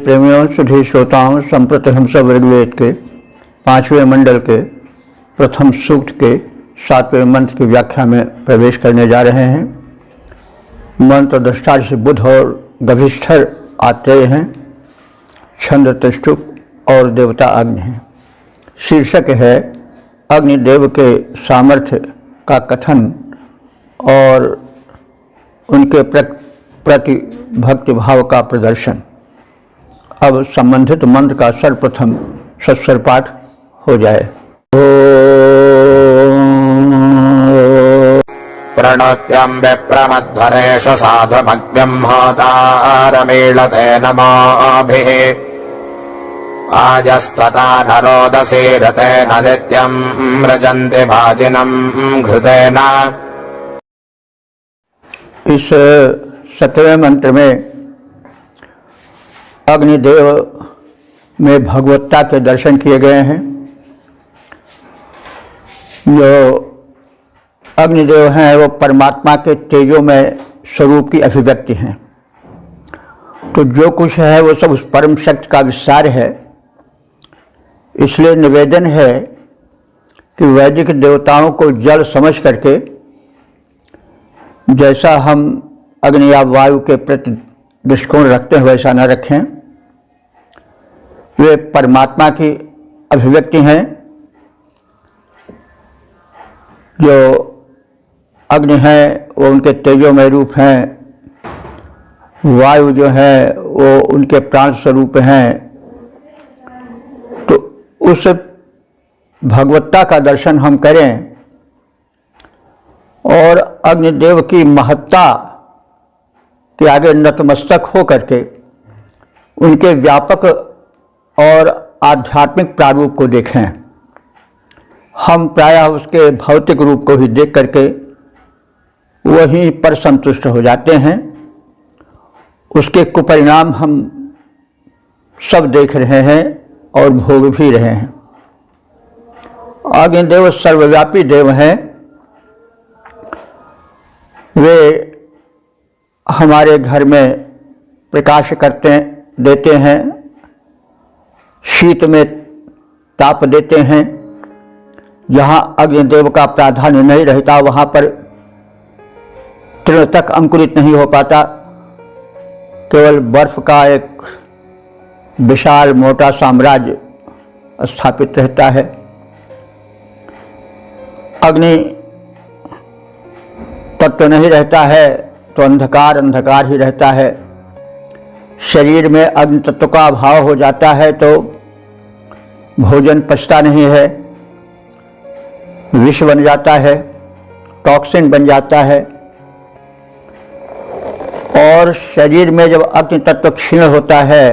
प्रेमियों, सुधी श्रोताओं, संप्रति हम सब ऋग्वेद के 5वें मंडल के प्रथम सूक्त के 7वें मंत्र की व्याख्या में प्रवेश करने जा रहे हैं। मंत्र दृष्टार से बुध और गभिष्ठर आत्रेय हैं, छंद त्रिष्टुप और देवता अग्नि हैं। शीर्षक है अग्निदेव के सामर्थ्य का कथन और उनके प्रति भक्ति भाव का प्रदर्शन। अब संबंधित मंत्र का सर्वप्रथम सस्वर पाठ हो जाए। प्रणत्यं विप्रमध्वरेषु साधुमग्न्यं होतारमीळते नमोभिः आजस्त्वता नरोदसी रतेन नित्यं मृजन्ति भाजिनं घृतेन। इस 7वें मंत्र में अग्निदेव में भगवत्ता के दर्शन किए गए हैं। जो अग्निदेव हैं वो परमात्मा के तेजों में स्वरूप की अभिव्यक्ति हैं। तो जो कुछ है वो सब उस परम शक्ति का विस्तार है। इसलिए निवेदन है कि वैदिक देवताओं को जल समझ करके जैसा हम अग्नि या वायु के प्रति दृष्टिकोण रखते हैं वैसा न रखें। वे परमात्मा की अभिव्यक्ति हैं। जो अग्नि है वो उनके तेजोमय रूप हैं, वायु जो है वो उनके प्राण स्वरूप हैं। तो उस भगवत्ता का दर्शन हम करें और अग्निदेव की महत्ता के आगे नतमस्तक हो करके उनके व्यापक और आध्यात्मिक प्रारूप को देखें। हम प्रायः उसके भौतिक रूप को ही देख करके वहीं पर संतुष्ट हो जाते हैं। उसके कुपरिणाम हम सब देख रहे हैं और भोग भी रहे हैं। अग्निदेव सर्वव्यापी देव हैं। वे हमारे घर में प्रकाश देते हैं, शीत में ताप देते हैं। जहाँ अग्निदेव का प्राधान्य नहीं रहता वहाँ पर तृण तक अंकुरित नहीं हो पाता। केवल बर्फ का एक विशाल मोटा साम्राज्य स्थापित रहता है। अग्नि तत्व नहीं रहता है तो अंधकार अंधकार ही रहता है। शरीर में अग्नि तत्व का अभाव हो जाता है तो भोजन पचता नहीं है, विष बन जाता है, टॉक्सिन बन जाता है। और शरीर में जब अग्नि तत्व क्षीण होता है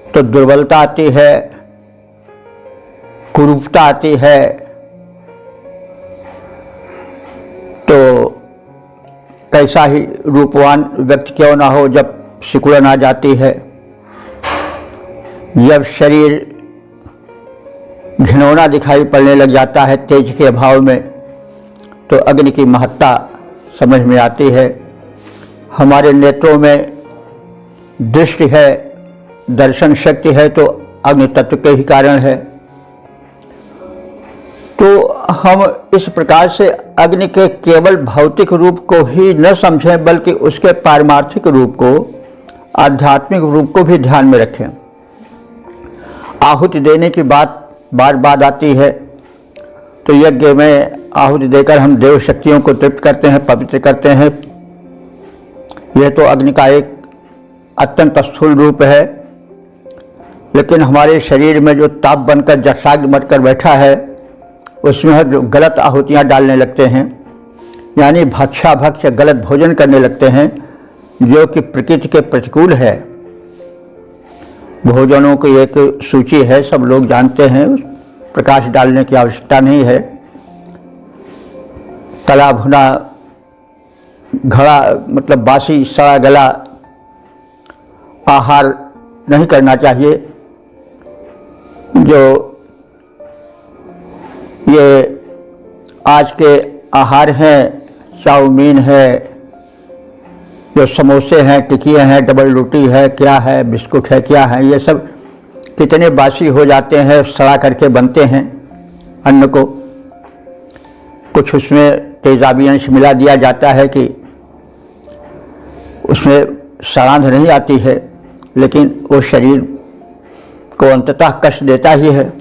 तो दुर्बलता आती है, कुरूपता आती है। तो कैसा ही रूपवान व्यक्ति क्यों ना हो, जब सिकुड़न आ जाती है, जब शरीर घिनौना दिखाई पड़ने लग जाता है तेज के अभाव में, तो अग्नि की महत्ता समझ में आती है। हमारे नेत्रों में दृष्टि है, दर्शन शक्ति है तो अग्नि तत्व के ही कारण है। तो हम इस प्रकार से अग्नि के केवल भौतिक रूप को ही न समझें बल्कि उसके पारमार्थिक रूप को, आध्यात्मिक रूप को भी ध्यान में रखें। आहुति देने की बात बार बार आती है। तो यज्ञ में आहुति देकर हम देव शक्तियों को तृप्त करते हैं, पवित्र करते हैं। यह तो अग्नि का एक अत्यंत स्थूल रूप है। लेकिन हमारे शरीर में जो ताप बनकर जठराग्नि बनकर बैठा है उसमें जो गलत आहुतियाँ डालने लगते हैं, यानी भक्ष्याभक्ष गलत भोजन करने लगते हैं जो कि प्रकृति के प्रतिकूल है। भोजनों की एक सूची है, सब लोग जानते हैं, प्रकाश डालने की आवश्यकता नहीं है। तला भुना घड़ा मतलब बासी सड़ा गला आहार नहीं करना चाहिए। जो ये आज के आहार हैं, चाउमीन है, जो समोसे हैं, टिकिए हैं, डबल रोटी है, क्या है, बिस्कुट है, क्या है, ये सब कितने बासी हो जाते हैं, सड़ा करके बनते हैं अन्न को। कुछ उसमें तेजाबी अंश मिला दिया जाता है कि उसमें सड़ांध नहीं आती है, लेकिन वो शरीर को अंततः कष्ट देता ही है।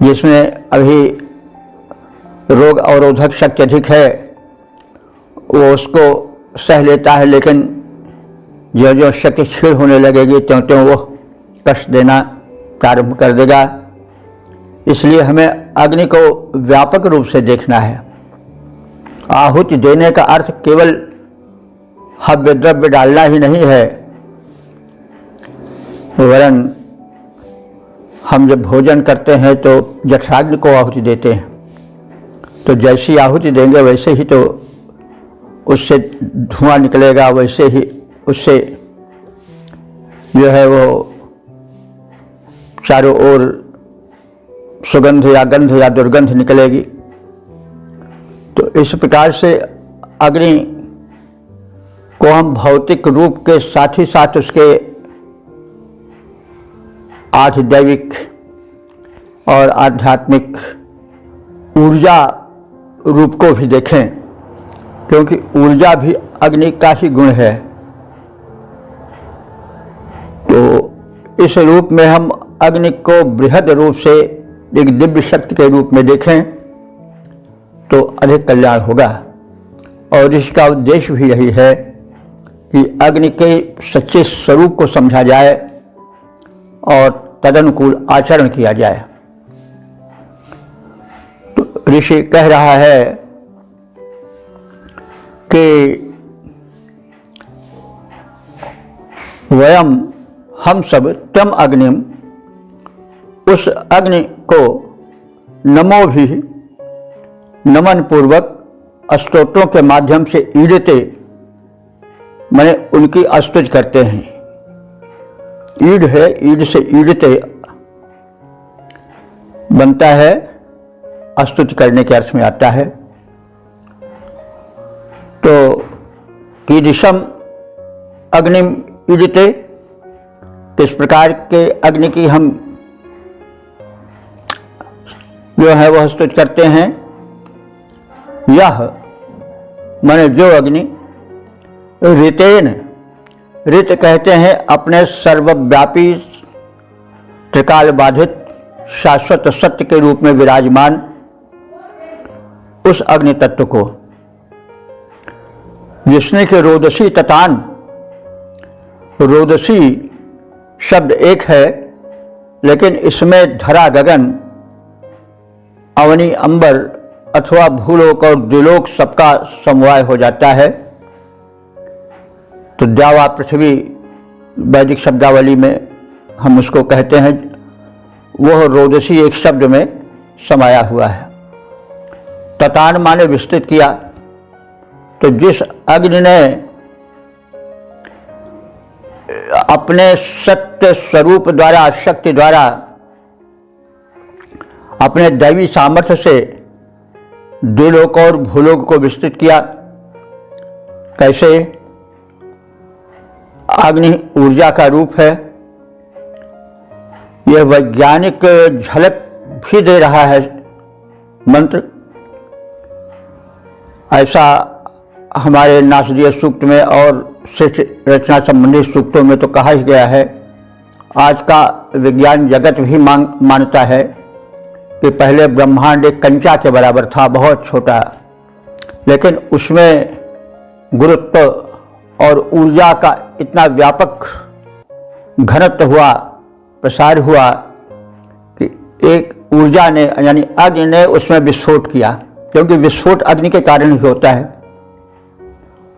जिसमें अभी रोग अवरोधक शक्ति अधिक है वो उसको सह लेता है, लेकिन जो जो शक्ति क्षीण होने लगेगी त्यों त्यों वो कष्ट देना प्रारंभ कर देगा। इसलिए हमें अग्नि को व्यापक रूप से देखना है। आहुति देने का अर्थ केवल हव्य द्रव्य डालना ही नहीं है, वरन हम जब भोजन करते हैं तो जठराग्नि को आहुति देते हैं, तो जैसी आहुति देंगे वैसे ही तो उससे धुआं निकलेगा, वैसे ही उससे जो है वो चारों ओर सुगंध या गंध या दुर्गंध निकलेगी। तो इस प्रकार से अग्नि को हम भौतिक रूप के साथ ही साथ उसके आधिदैविक और आध्यात्मिक ऊर्जा रूप को भी देखें, क्योंकि ऊर्जा भी अग्नि का ही गुण है। तो इस रूप में हम अग्नि को बृहद रूप से एक दिव्य शक्ति के रूप में देखें तो अधिक कल्याण होगा। और इसका उद्देश्य भी यही है कि अग्नि के सच्चे स्वरूप को समझा जाए और तदनुकूल आचरण किया जाए। तो ऋषि कह रहा है कि वयम हम सब तम अग्निम, उस अग्नि को नमो भी नमन पूर्वक स्तोत्रों के माध्यम से ईडते, माने उनकी स्तुति करते हैं। ईड है, ईड से ईडते बनता है, स्तुति करने के अर्थ में आता है। तो कीदृशम अग्निम ईडते, किस प्रकार के अग्नि की हम जो है वह स्तुति करते हैं। यह माने जो अग्नि ऋतेन, ऋत कहते हैं अपने सर्वव्यापी त्रिकाल बाधित शाश्वत सत्य के रूप में विराजमान उस अग्नि तत्व को, जिसने के रोदसी ततान, रोदसी शब्द एक है लेकिन इसमें धरा गगन, अवनी अंबर अथवा भूलोक और द्विलोक सबका समवाय हो जाता है। तो द्यावा पृथ्वी वैदिक शब्दावली में हम उसको कहते हैं, वह रोदसी एक शब्द में समाया हुआ है। ततान माने विस्तृत किया। तो जिस अग्नि ने अपने सत्य स्वरूप द्वारा, शक्ति द्वारा, अपने दैवी सामर्थ्य से द्विलोक और भूलोक को विस्तृत किया। कैसे? अग्नि ऊर्जा का रूप है। यह वैज्ञानिक झलक भी दे रहा है मंत्र। ऐसा हमारे नासदीय सूक्त में और सृष्टि रचना संबंधी सूक्तों में तो कहा ही गया है। आज का विज्ञान जगत भी मानता है कि पहले ब्रह्मांड एक कंचा के बराबर था, बहुत छोटा, लेकिन उसमें गुरुत्व और ऊर्जा का इतना व्यापक घनत्व हुआ, प्रसार हुआ कि एक ऊर्जा ने यानी अग्नि ने उसमें विस्फोट किया, क्योंकि विस्फोट अग्नि के कारण ही होता है।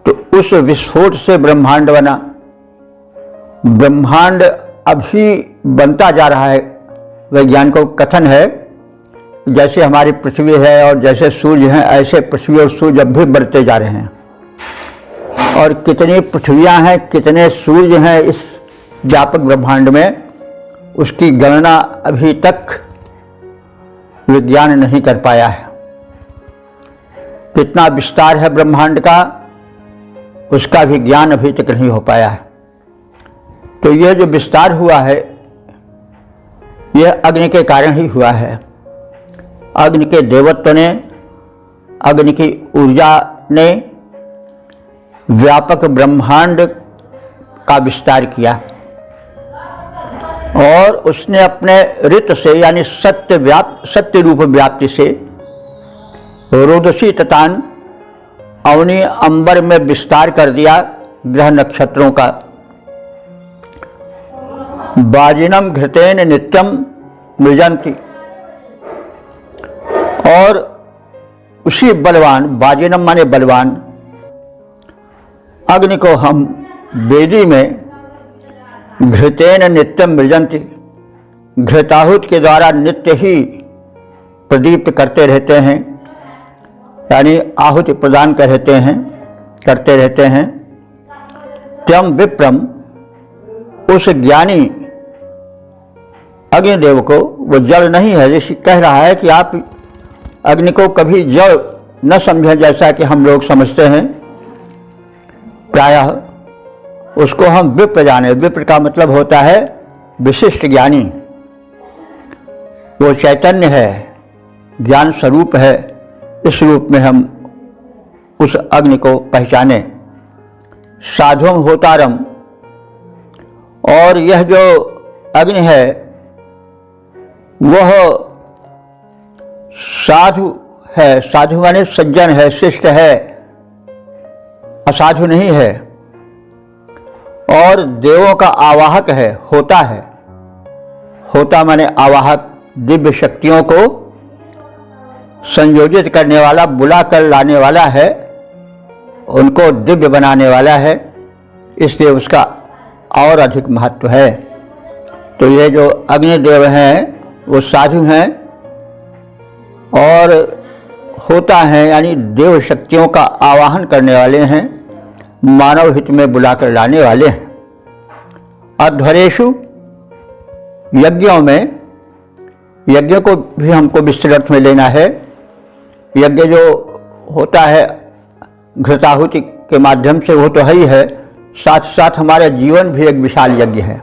तो उस विस्फोट से ब्रह्मांड बना। ब्रह्मांड अभी बनता जा रहा है। वैज्ञानिकों का कथन है जैसे हमारी पृथ्वी है और जैसे सूर्य हैं, ऐसे पृथ्वी और सूर्य अब भी बढ़ते जा रहे हैं। और कितनी पृथ्वियां हैं, कितने सूर्य हैं इस व्यापक ब्रह्मांड में, उसकी गणना अभी तक विज्ञान नहीं कर पाया है। कितना विस्तार है ब्रह्मांड का, उसका भी ज्ञान अभी तक नहीं हो पाया है। तो यह जो विस्तार हुआ है यह अग्नि के कारण ही हुआ है। अग्नि के देवत्व ने, अग्नि की ऊर्जा ने व्यापक ब्रह्मांड का विस्तार किया और उसने अपने ऋत से यानी सत्य रूप व्याप्ति से रोदसी ततान अवनी अंबर में विस्तार कर दिया ग्रह नक्षत्रों का। बाजिनम घृतेन नित्यम मृजंती, और उसी बलवान, बाजिनम माने बलवान, अग्नि को हम वेदी में घृतेन नित्यम मृजंती, घृताहुत के द्वारा नित्य ही प्रदीप्त करते रहते हैं, यानी आहुति प्रदान करते रहते हैं। त्यम विप्रम, उस ज्ञानी अग्निदेव को, वो जल नहीं है, ऋषि कह रहा है कि आप अग्नि को कभी जल न समझें जैसा कि हम लोग समझते हैं। प्रायः उसको हम विप्र जाने। विप्र का मतलब होता है विशिष्ट ज्ञानी। वो चैतन्य है, ज्ञान स्वरूप है। इस रूप में हम उस अग्नि को पहचाने। साधुम होतारम, और यह जो अग्नि है वह साधु है। साधु माने सज्जन है, शिष्ट है, असाधु नहीं है। और देवों का आवाहक है, होता है। होता माने आवाहक, दिव्य शक्तियों को संयोजित करने वाला, बुला कर लाने वाला है, उनको दिव्य बनाने वाला है, इसलिए उसका और अधिक महत्व है। तो ये जो अग्निदेव हैं वो साधु हैं और होता है यानी देव शक्तियों का आवाहन करने वाले हैं, मानव हित में बुलाकर लाने वाले हैं। अध्वरेषु, यज्ञों में, यज्ञ को भी हमको विस्तृत अर्थ में लेना है। यज्ञ जो होता है घृताहुति के माध्यम से, वो तो है ही है, साथ साथ हमारा जीवन भी एक विशाल यज्ञ है।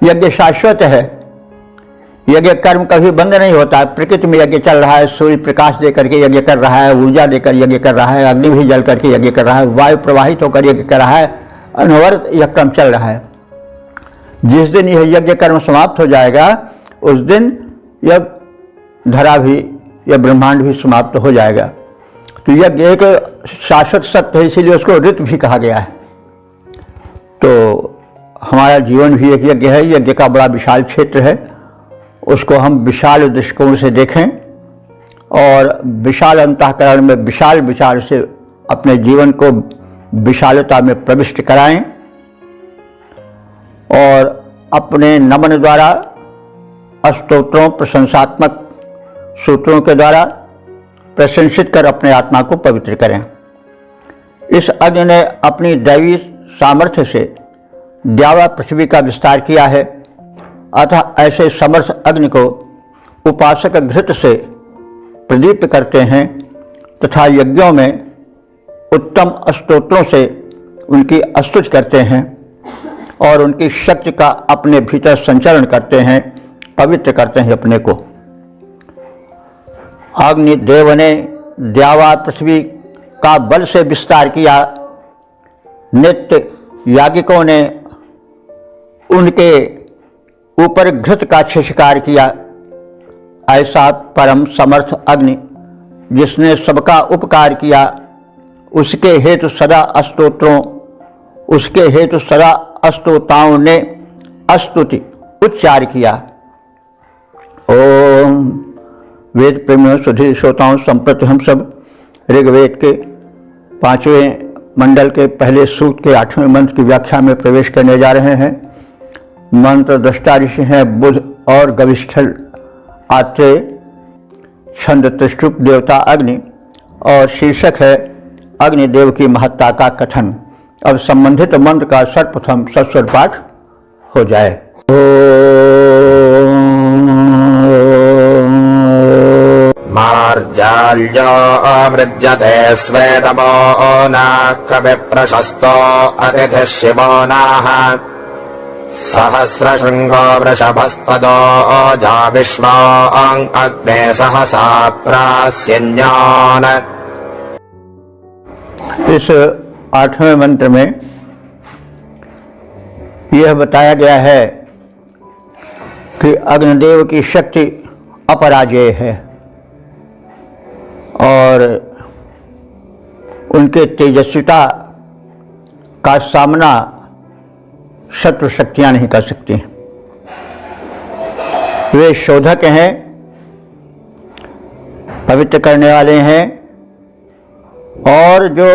यज्ञ शाश्वत है। यज्ञ कर्म कभी बंद नहीं होता है। प्रकृति में यज्ञ चल रहा है, सूर्य प्रकाश दे करके यज्ञ कर रहा है, ऊर्जा देकर यज्ञ कर रहा है, अग्नि भी जल करके यज्ञ कर रहा है, वायु प्रवाहित होकर यज्ञ कर रहा है, अनवरत यह क्रम चल रहा है। जिस दिन यह यज्ञ कर्म समाप्त हो जाएगा उस दिन यह धरा भी, यह ब्रह्मांड भी समाप्त हो जाएगा। तो यज्ञ एक शाश्वत सत्य है, इसीलिए उसको ऋत भी कहा गया है। तो हमारा जीवन भी एक यज्ञ है। यज्ञ का बड़ा विशाल क्षेत्र है, उसको हम विशाल दृष्टिकोण से देखें और विशाल अंतःकरण में विशाल विचार से अपने जीवन को विशालता में प्रविष्ट कराएं और अपने नमन द्वारा, स्तोत्रों, प्रशंसात्मक सूत्रों के द्वारा प्रशंसित कर अपने आत्मा को पवित्र करें। इस अग्नि ने अपनी दैवी सामर्थ्य से द्यावा पृथ्वी का विस्तार किया है, अतः ऐसे समर्थ अग्नि को उपासक घृत से प्रदीप्त करते हैं तथा यज्ञों में उत्तम स्तोत्रों से उनकी स्तुति करते हैं और उनकी शक्ति का अपने भीतर संचरण करते हैं, पवित्र करते हैं अपने को। अग्निदेव ने द्यावा पृथ्वी का बल से विस्तार किया। नित्य याज्ञिकों ने उनके ऊपर घृत का छिछकार किया। ऐसा परम समर्थ अग्नि जिसने सबका उपकार किया, उसके हेतु सदा स्तोताओं ने स्तुति उच्चार किया। ओम वेद प्रेमियों, सुधीर श्रोताओं, संप्रति हम सब ऋग्वेद के 5वें मंडल के पहले सूक्त के 8वें मंत्र की व्याख्या में प्रवेश करने जा रहे हैं। मंत्र दृष्टा ऋषि हैं बुध और गविष्ठल आत्रेय, छंद त्रिष्टुप देवता अग्नि, और शीर्षक है अग्निदेव की महत्ता का कथन। अब संबंधित मंत्र का सर्वप्रथम सस्वर पाठ हो जाए। पर्जाल्यो मृज्यते स्वेदमो नाः कविप्रशस्तो अतिथिः शिवो नाः सहस्रशृङ्गो वृषभस्तदो जा विश्वाँ अग्ने सहसा प्रास्यन्यान्। इस 8वें मंत्र में यह बताया गया है कि अग्निदेव की शक्ति अपराजेय है और उनके तेजस्विता का सामना शत्रु शक्तियां नहीं कर सकती। वे शोधक हैं, पवित्र करने वाले हैं और जो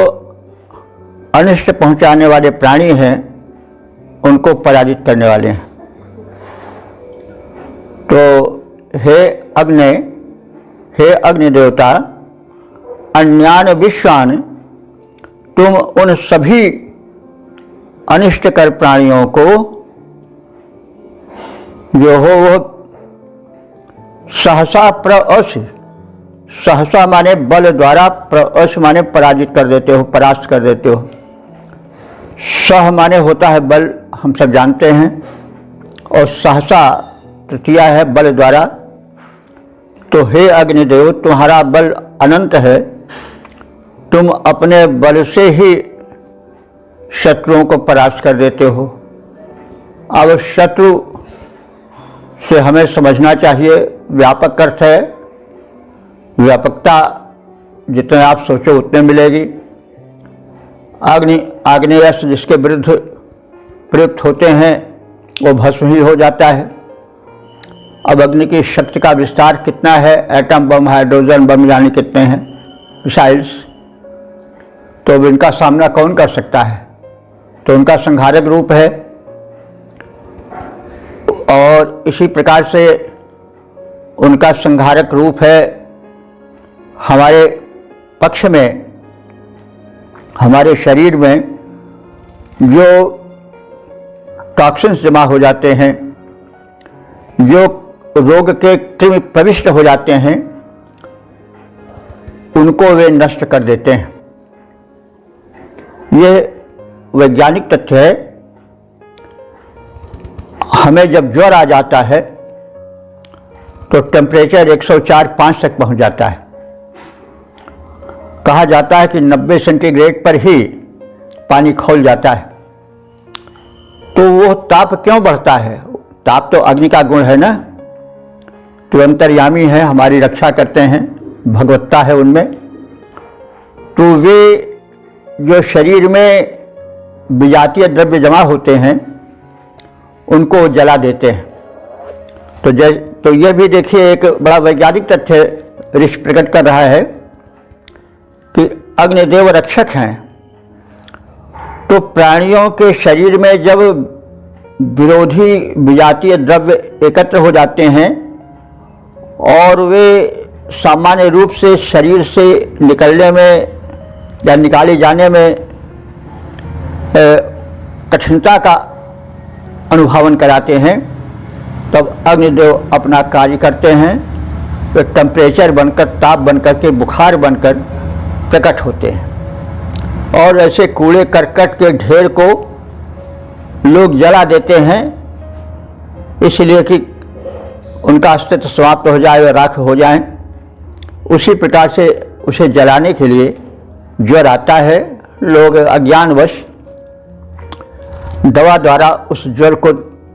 अनिष्ट पहुंचाने वाले प्राणी हैं उनको पराजित करने वाले हैं। तो हे अग्नि देवता, अन्यान विश्वान, तुम उन सभी अनिष्टकर प्राणियों को जो हो वो सहसा प्रअस, सहसा माने बल द्वारा, प्रअस माने पराजित कर देते हो, परास्त कर देते हो। सह माने होता है बल, हम सब जानते हैं, और सहसा तृतीया है बल द्वारा। तो हे अग्निदेव, तुम्हारा बल अनंत है, तुम अपने बल से ही शत्रुओं को परास्त कर देते हो। अब शत्रु से हमें समझना चाहिए, व्यापक अर्थ है, व्यापकता जितने आप सोचो उतने मिलेगी। आग्नेयास्त्र जिसके विरुद्ध प्रयुक्त होते हैं वो भस्म ही हो जाता है। अब अग्नि की शक्ति का विस्तार कितना है, एटम बम, हाइड्रोजन बम यानी कितने हैं मिसाइल्स, तो अब इनका सामना कौन कर सकता है? तो उनका संहारक रूप है। और इसी प्रकार से उनका संहारक रूप है हमारे पक्ष में, हमारे शरीर में जो टॉक्सिन्स जमा हो जाते हैं, जो रोग के कृमि प्रविष्ट हो जाते हैं, उनको वे नष्ट कर देते हैं। ये वैज्ञानिक तथ्य है। हमें जब ज्वर आ जाता है तो टेम्परेचर 104-105 तक पहुंच जाता है। कहा जाता है कि 90 सेंटीग्रेड पर ही पानी खौल जाता है। तो वो ताप क्यों बढ़ता है? ताप तो अग्नि का गुण है ना, तो अंतर्यामी है, हमारी रक्षा करते हैं, भगवत्ता है उनमें। तो वे जो शरीर में विजातीय द्रव्य जमा होते हैं उनको जला देते हैं। तो यह भी देखिए एक बड़ा वैज्ञानिक तथ्य ऋषि प्रकट कर रहा है कि अग्निदेव रक्षक हैं। तो प्राणियों के शरीर में जब विरोधी विजातीय द्रव्य एकत्र हो जाते हैं और वे सामान्य रूप से शरीर से निकलने में या निकाले जाने में कठिनता का अनुभवन कराते हैं, तब अग्निदेव अपना कार्य करते हैं। वे टेम्परेचर बनकर, ताप बनकर के, बुखार बनकर प्रकट होते हैं और ऐसे कूड़े करकट के ढेर को लोग जला देते हैं, इसलिए कि उनका अस्तित्व समाप्त हो जाए, वे राख हो जाएं। उसी प्रकार से उसे जलाने के लिए ज्वर आता है, लोग अज्ञानवश दवा द्वारा उस ज्वर को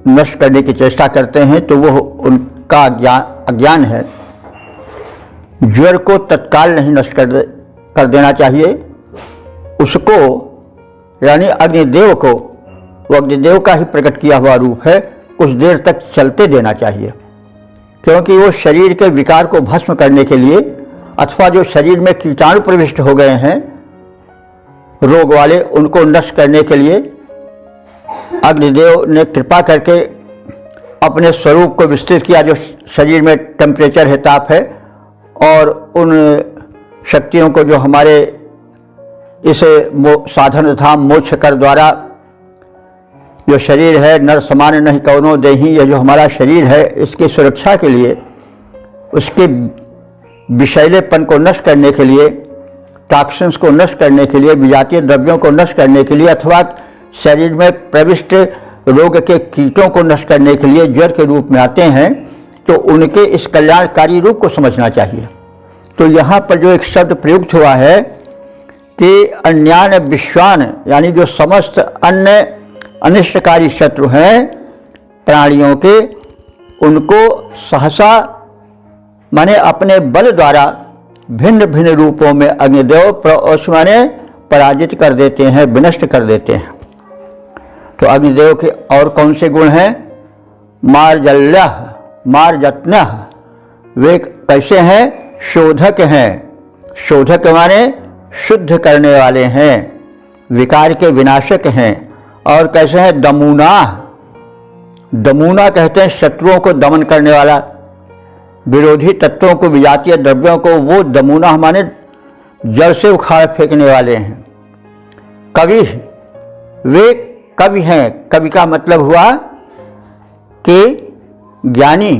नष्ट करने की चेष्टा करते हैं, तो वो उनका अज्ञान है। ज्वर को तत्काल नहीं नष्ट कर देना चाहिए, उसको यानी अग्निदेव को, वो अग्निदेव का ही प्रकट किया हुआ रूप है, कुछ देर तक चलते देना चाहिए, क्योंकि वो शरीर के विकार को भस्म करने के लिए अथवा जो शरीर में कीटाणु प्रविष्ट हो गए हैं रोग वाले, उनको नष्ट करने के लिए अग्निदेव ने कृपा करके अपने स्वरूप को विस्तृत किया, जो शरीर में टेम्परेचर है, ताप है, और उन शक्तियों को जो हमारे इस साधन धाम मोक्ष कर द्वारा जो शरीर है, नर समान नहीं कौनो देही, यह जो हमारा शरीर है, इसकी सुरक्षा के लिए उसके विषैलेपन को नष्ट करने के लिए, टॉक्सिन्स को नष्ट करने के लिए, विजातीय द्रव्यों को नष्ट करने के लिए अथवा शरीर में प्रविष्ट रोग के कीटों को नष्ट करने के लिए ज्वर के रूप में आते हैं, तो उनके इस कल्याणकारी रूप को समझना चाहिए। तो यहाँ पर जो एक शब्द प्रयुक्त हुआ है कि अन्यान विश्वान, यानी जो समस्त अन्य अनिष्टकारी शत्रु हैं प्राणियों के, उनको सहसा माने अपने बल द्वारा भिन्न भिन्न रूपों में अग्निदेव माने पराजित कर देते हैं, विनष्ट कर देते हैं। तो अग्निदेव के और कौन से गुण हैं? मार्जल्य, मार्जत्न, वे कैसे हैं? शोधक हैं। शोधक माने शुद्ध करने वाले हैं, विकार के विनाशक हैं। और कैसे हैं? दमूना, दमूना कहते हैं शत्रुओं को दमन करने वाला, विरोधी तत्वों को, विजातीय द्रव्यों को, वो दमूना हमारे जड़ से उखाड़ फेंकने वाले हैं। कवि, वे कवि हैं। कवि का मतलब हुआ कि ज्ञानी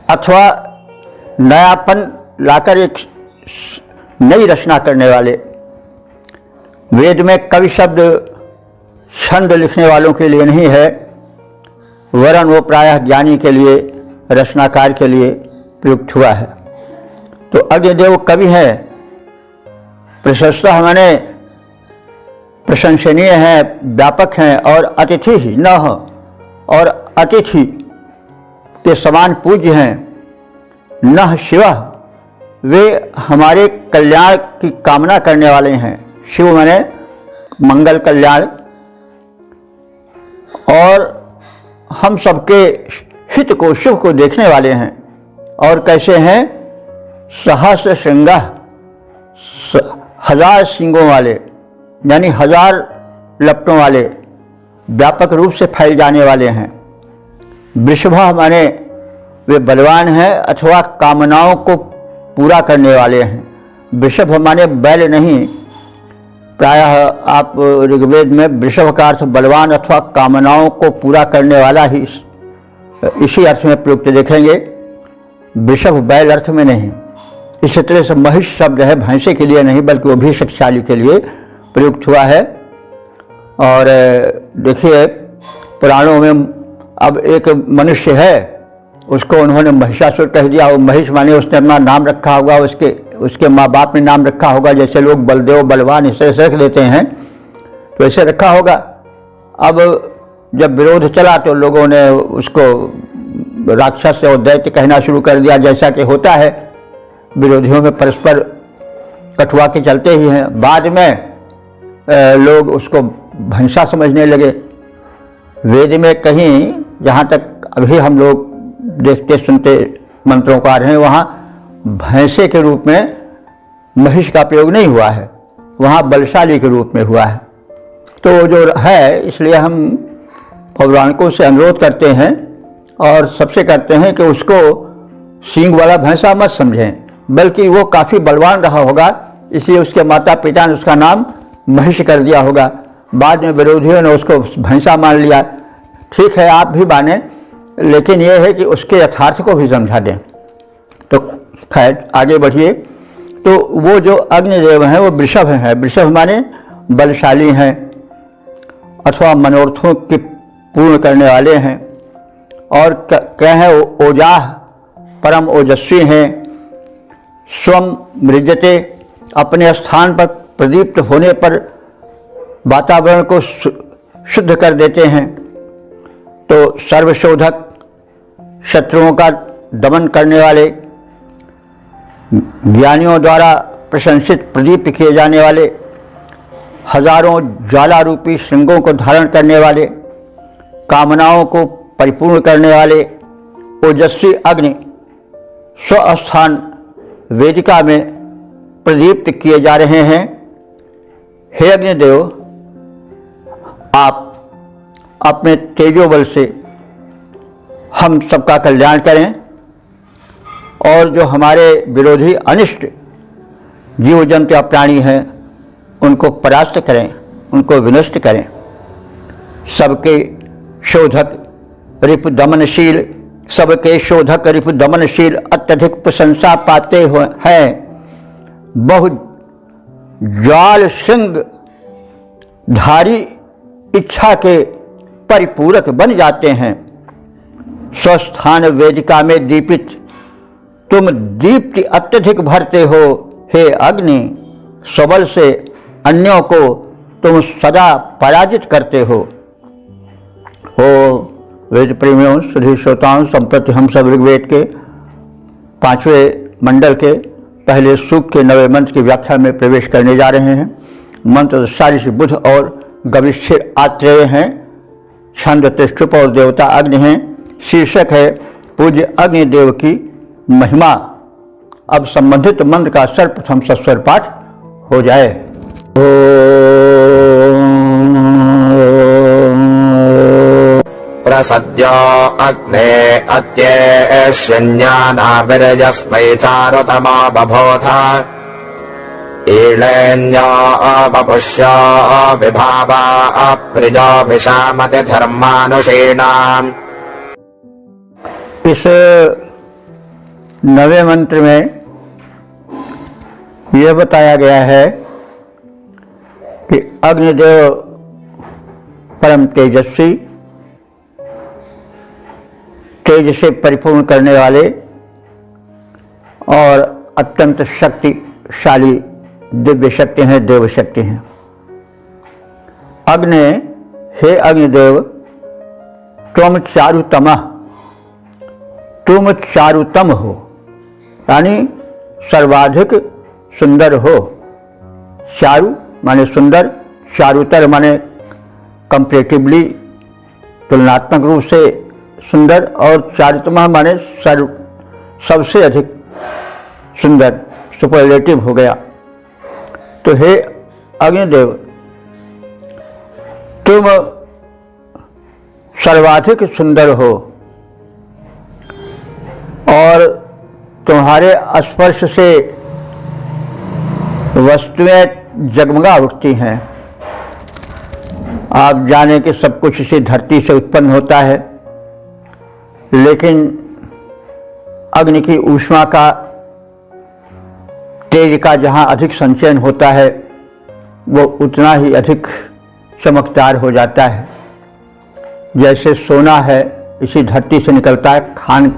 अथवा नयापन लाकर एक नई रचना करने वाले। वेद में कवि शब्द छंद लिखने वालों के लिए नहीं है, वरन वो प्रायः ज्ञानी के लिए, रचनाकार के लिए प्रयुक्त हुआ है। तो अग्निदेव कवि है, प्रशस्त माने प्रशंसनीय हैं, व्यापक हैं, और अतिथि ही न हो, और अतिथि के समान पूज्य हैं। न शिव, वे हमारे कल्याण की कामना करने वाले हैं। शिव माने मंगल कल्याण, और हम सबके हित को, शुभ को देखने वाले हैं। और कैसे हैं? सहस्र श्रृंग, हजार सिंगों वाले, यानी हजार लपटों वाले, व्यापक रूप से फैल जाने वाले हैं। वृषभ माने वे बलवान हैं अथवा कामनाओं को पूरा करने वाले हैं। वृषभ माने बैल नहीं, प्रायः आप ऋग्वेद में वृषभ का अर्थ बलवान अथवा कामनाओं को पूरा करने वाला ही इसी अर्थ में प्रयुक्त देखेंगे, वृषभ बैल अर्थ में नहीं। इसी तरह से महिष शब्द है भैंसे के लिए नहीं, बल्कि वो भी शक्तिशाली के लिए प्रयुक्त हुआ है। और देखिए पुराणों में अब एक मनुष्य है, उसको उन्होंने महिषासुर कह दिया। वो महिष माने उसने अपना नाम रखा होगा, उसके माँ बाप ने नाम रखा होगा, जैसे लोग बलदेव, बलवान इसे रख देते हैं, तो ऐसे रखा होगा। अब जब विरोध चला तो लोगों ने उसको राक्षस और दैत्य कहना शुरू कर दिया, जैसा कि होता है विरोधियों में परस्पर कटुआ के चलते ही हैं। बाद में लोग उसको भैंसा समझने लगे। वेद में कहीं, जहाँ तक अभी हम लोग देखते सुनते मंत्रों को आ रहे हैं, वहाँ भैंसे के रूप में महिष का प्रयोग नहीं हुआ है, वहाँ बलशाली के रूप में हुआ है। तो जो है, इसलिए हम पौराणिकों से अनुरोध करते हैं और सबसे करते हैं कि उसको सींग वाला भैंसा मत समझें, बल्कि वो काफ़ी बलवान रहा होगा, इसलिए उसके माता पिता ने उसका नाम महिष कर दिया होगा। बाद में विरोधियों ने उसको भैंसा मान लिया। ठीक है, आप भी माने, लेकिन यह है कि उसके यथार्थ को भी समझा दें। तो खैर आगे बढ़िए। तो वो जो अग्निदेव हैं वो वृषभ हैं। वृषभ माने बलशाली हैं अथवा मनोरथों की पूर्ण करने वाले हैं। और क्या है? ओजाह, परम ओजस्वी हैं। स्वम मृजते, अपने स्थान पर प्रदीप्त होने पर वातावरण को शुद्ध कर देते हैं। तो सर्वशोधक, शत्रुओं का दमन करने वाले, ज्ञानियों द्वारा प्रशंसित प्रदीप्त किए जाने वाले, हजारों ज्वाला रूपी श्रृंगों को धारण करने वाले, कामनाओं को परिपूर्ण करने वाले, ओजस्वी अग्नि स्वस्थान वेदिका में प्रदीप्त किए जा रहे हैं। हे अग्निदेव, आप अपने तेजोबल से हम सबका कल्याण करें और जो हमारे विरोधी अनिष्ट जीव जंतु या प्राणी हैं उनको परास्त करें, उनको विनष्ट करें। सबके शोधक, रिपु दमनशील, सबके शोधक रिपु दमनशील अत्यधिक प्रशंसा पाते हैं, बहु ज्वाल सिंह धारी इच्छा के परिपूरक बन जाते हैं। स्वस्थान वेदिका में दीपित तुम दीप्ति अत्यधिक भरते हो, हे अग्नि सबल से अन्यों को तुम सदा पराजित करते हो। वेद प्रेमियों, श्री श्रोताओं, संप्रति हम सब ऋग्वेद के 5वें मंडल के पहले सूक्त के 9वें मंत्र की व्याख्या में प्रवेश करने जा रहे हैं। मंत्र सारिष बुध और गविष्ठिर आत्रेय हैं, छंद त्रिष्टुप और देवता अग्नि हैं। शीर्षक है पूज्य अग्निदेव की महिमा। अब संबंधित मंत्र का सर्वप्रथम सस्वर पाठ हो जाए। प्रसद्यो अग्ने अत्येष्यन्यानाविरजस्मै चारुतमा बभूथ ईळेन्यो बपुष्यो विभावा अप्रिजोभिषामति धर्मानुषीणाम्। इस 9वें मंत्र में यह बताया गया है कि अग्निदेव परम तेजस्वी, तेज से परिपूर्ण करने वाले और अत्यंत शक्तिशाली दिव्य शक्ति हैं, देव शक्ति हैं। अग्नि, हे अग्निदेव, तुम चारुतमः, तुम चारुतम हो, यानी सर्वाधिक सुंदर हो। चारु माने सुंदर, चारुतर माने कंपैरेटिवली तुलनात्मक रूप से सुंदर, और चारुतम माने सबसे अधिक सुंदर, सुपरलेटिव हो गया। तो हे अग्निदेव, तुम सर्वाधिक सुंदर हो और तुम्हारे स्पर्श से वस्तुएं जगमगा उठती हैं। आप जाने कि सब कुछ इसी धरती से उत्पन्न होता है, लेकिन अग्नि की ऊष्मा का, तेज का जहाँ अधिक संचयन होता है वो उतना ही अधिक चमकदार हो जाता है। जैसे सोना है इसी धरती से निकलता है, खान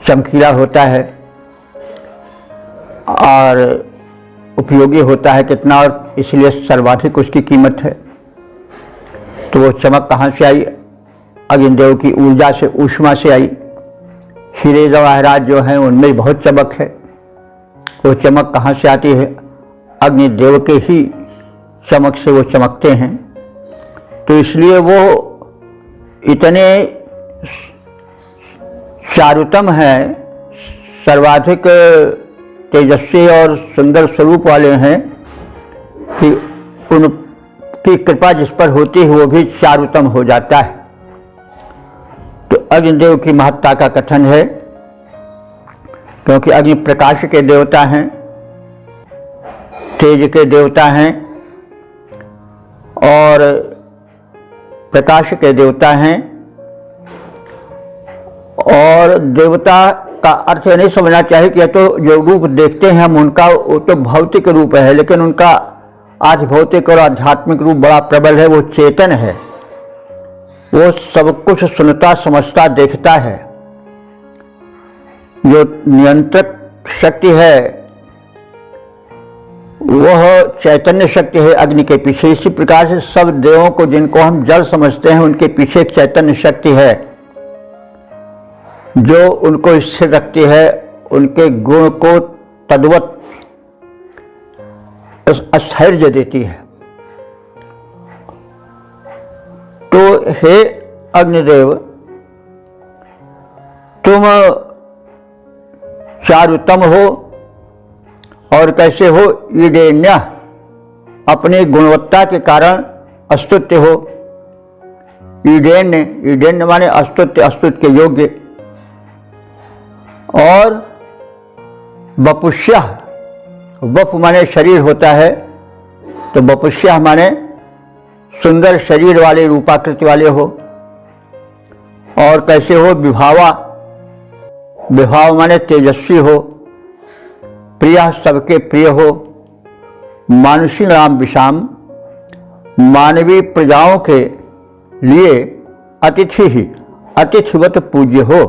चमकीला होता है और उपयोगी होता है कितना, और इसलिए सर्वाधिक उसकी कीमत है। तो वो चमक कहाँ से आई? अग्निदेव की ऊर्जा से, ऊष्मा से आई। हीरे जवाहरात जो हैं उनमें बहुत चमक है। वो चमक कहाँ से आती है? अग्निदेव के ही चमक से वो चमकते हैं। तो इसलिए वो इतने चारुतम हैं, सर्वाधिक तेजस्वी और सुंदर स्वरूप वाले हैं कि उनकी कृपा जिस पर होती है वो भी चारुतम हो जाता है। तो अग्निदेव की महत्ता का कथन है, क्योंकि अग्नि प्रकाश के देवता हैं, तेज के देवता हैं और प्रकाश के देवता हैं। और देवता का अर्थ नहीं समझना चाहिए कि यह तो जो रूप देखते हैं हम उनका, वो तो भौतिक रूप है, लेकिन उनका आज भौतिक और आध्यात्मिक रूप बड़ा प्रबल है। वो चेतन है, वो सब कुछ सुनता, समझता, देखता है। जो नियंत्रक शक्ति है वह चैतन्य शक्ति है अग्नि के पीछे। इसी प्रकार से सब देवों को, जिनको हम जल समझते हैं, उनके पीछे एक चैतन्य शक्ति है जो उनको स्थिर रखती है, उनके गुण को तद्वत स्थैर्य देती है। तो हे अग्निदेव, तुम चारुतम हो और कैसे हो? ईडेन्य, अपनी गुणवत्ता के कारण अस्तुत्य हो। ईडेन्य, ईडेन्य माने अस्तुत्य, अस्तुत्य के योग्य। और वपुष्य, वप माने शरीर होता है, तो वपुष्य माने सुंदर शरीर वाले, रूपाकृति वाले हो। और कैसे हो? विभावा, विभाव माने तेजस्वी हो, प्रिय सबके प्रिय हो, मानुषी नाम विषाम, मानवीय प्रजाओं के लिए अतिथि ही अतिथिवत पूज्य हो।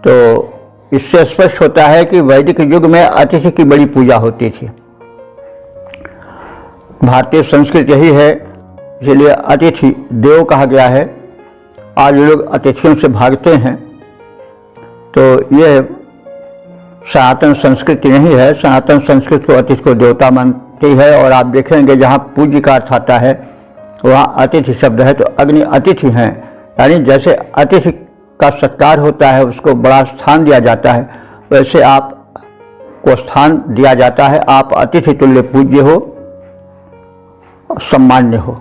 तो इससे स्पष्ट होता है कि वैदिक युग में अतिथि की बड़ी पूजा होती थी। भारतीय संस्कृति यही है, इसलिए अतिथि देव कहा गया है। आज लोग अतिथियों से भागते हैं, तो यह सनातन संस्कृति नहीं है। सनातन संस्कृति को अतिथि को देवता मानती है। और आप देखेंगे जहाँ पूज्य का अर्थ आता है वहाँ अतिथि शब्द है, तो अग्नि अतिथि हैं, यानी जैसे अतिथि का सत्कार होता है, उसको बड़ा स्थान दिया जाता है, वैसे आप को स्थान दिया जाता है। आप अतिथि तुल्य पूज्य हो, सम्मान्य हो।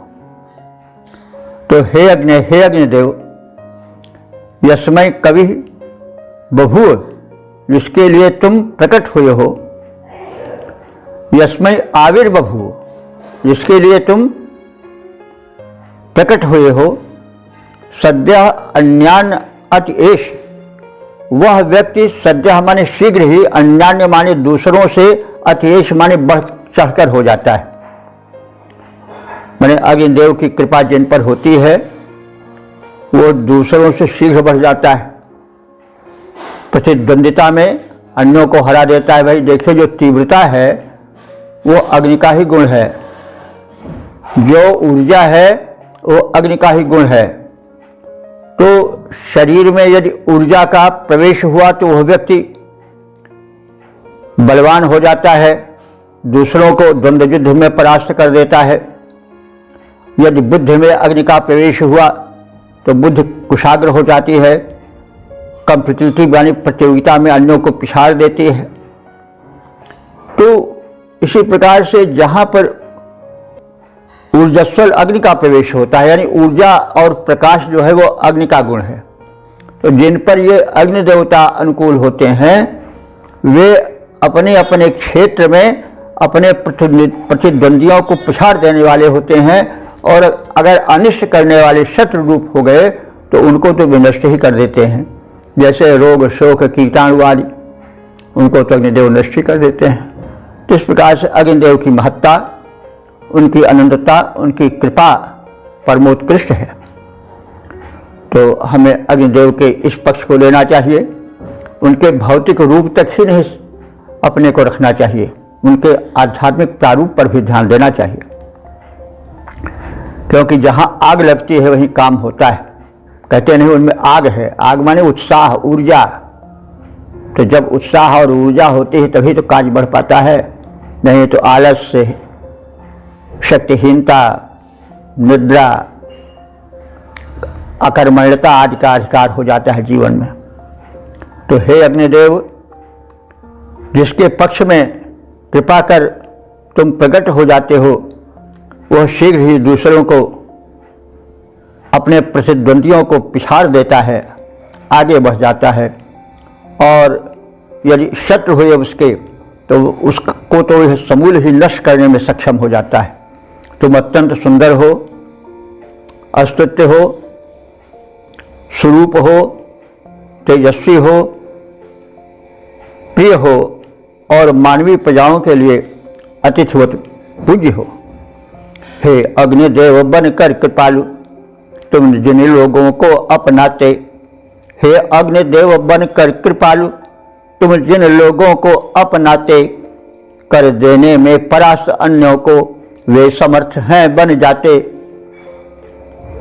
तो हे अग्निदेव, यस्मै कवि बभूव, जिसके लिए तुम प्रकट हुए हो, यस्मै आविर्बभूव, जिसके लिए तुम प्रकट हुए हो, सद्यः अन्यान अतिएष, वह व्यक्ति सद्यः माने शीघ्र ही, अन्यान्य माने दूसरों से, अतिएष माने बढ़ चढ़कर हो जाता है। माने अग्निदेव की कृपा जिन पर होती है वो दूसरों से शीघ्र बढ़ जाता है, प्रतिद्वंदिता में अन्यों को हरा देता है। भाई देखिए, जो तीव्रता है वो अग्नि का ही गुण है, जो ऊर्जा है वो अग्नि का ही गुण है। तो शरीर में यदि ऊर्जा का प्रवेश हुआ तो वह व्यक्ति बलवान हो जाता है, दूसरों को द्वंद्व युद्ध में परास्त कर देता है। यदि बुद्धि में अग्नि का प्रवेश हुआ तो बुद्धि कुशाग्र हो जाती है, कॉम्पिटिटिव यानी प्रतियोगिता में अन्यों को पिछाड़ देती है। तो इसी प्रकार से जहाँ पर ऊर्जस्वल अग्नि का प्रवेश होता है, यानी ऊर्जा और प्रकाश जो है वो अग्नि का गुण है, तो जिन पर ये अग्नि देवता अनुकूल होते हैं वे अपने अपने क्षेत्र में अपने प्रतिद्वंदियों को पिछाड़ देने वाले होते हैं। और अगर अनिष्ट करने वाले शत्रु रूप हो गए तो उनको तो विनष्ट ही कर देते हैं। जैसे रोग शोक कीटाणु आदि, उनको तो अग्निदेव नष्ट ही कर देते हैं। तो इस प्रकार से अग्निदेव की महत्ता, उनकी अनंतता, उनकी कृपा परमोत्कृष्ट है। तो हमें अग्निदेव के इस पक्ष को लेना चाहिए। उनके भौतिक रूप तक ही नहीं अपने को रखना चाहिए, उनके आध्यात्मिक प्रारूप पर भी ध्यान देना चाहिए, क्योंकि जहाँ आग लगती है वहीं काम होता है। कहते नहीं उनमें आग है, आग माने उत्साह, ऊर्जा। तो जब उत्साह और ऊर्जा होती है तभी तो कार्य बढ़ पाता है, नहीं तो आलस्य, शक्तिहीनता, निद्रा, अकर्मण्यता आदि का अधिकार हो जाता है जीवन में। तो हे अग्निदेव, जिसके पक्ष में कृपा कर तुम प्रकट हो जाते हो, वह शीघ्र ही दूसरों को, अपने प्रतिद्वंदियों को पिछाड़ देता है, आगे बढ़ जाता है। और यदि शत्रु हुए उसके, तो उसको तो यह समूल ही नष्ट करने में सक्षम हो जाता है। तुम अत्यंत सुंदर हो, अस्तुत्य हो, स्वरूप हो, तेजस्वी हो, प्रिय हो और मानवीय प्रजाओं के लिए अतिथिवत पूज्य हो। हे अग्निदेव बनकर कृपालु, तुम जिन लोगों को अपनाते, हे अग्निदेव बनकर कृपालु, तुम जिन लोगों को अपनाते, कर देने में परास्त अन्यों को वे समर्थ हैं बन जाते।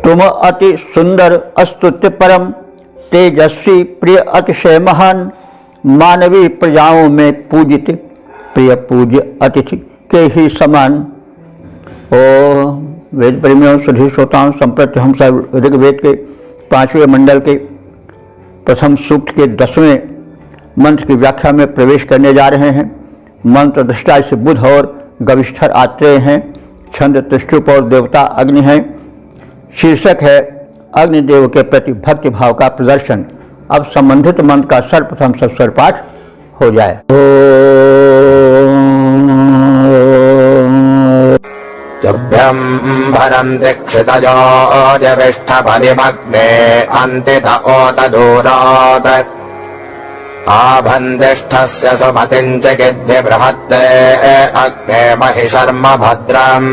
तुम अति सुंदर, अस्तुत्य परम, तेजस्वी, प्रिय, अतिशय महान, मानवीय प्रजाओं में पूजित, प्रिय पूज्य अतिथि के ही समान। ओम वेद प्रेमियों, सुधी श्रोताओं, संप्रति हम सब ऋग्वेद के 5वें मंडल के प्रथम सूक्त के 10वें मंत्र की व्याख्या में प्रवेश करने जा रहे हैं। मंत्र दृष्टा से बुध और गविष्ठर आत्रेय हैं, छंद त्रिष्टुप और देवता अग्नि हैं। शीर्षक है अग्निदेव के प्रति भक्ति भाव का प्रदर्शन। अब संबंधित मंत्र का सर्वप्रथम सस्वर पाठ हो जाए। तुभ्यः भद्रम् भरन्ति क्षितयो जविष्ठपरिमग्ने अन्तित ओतदूरात् आभन्दिष्ठस्य सुमतिम् च गिद्धि बृहत्ते अग्ने महि शर्म भद्रम्।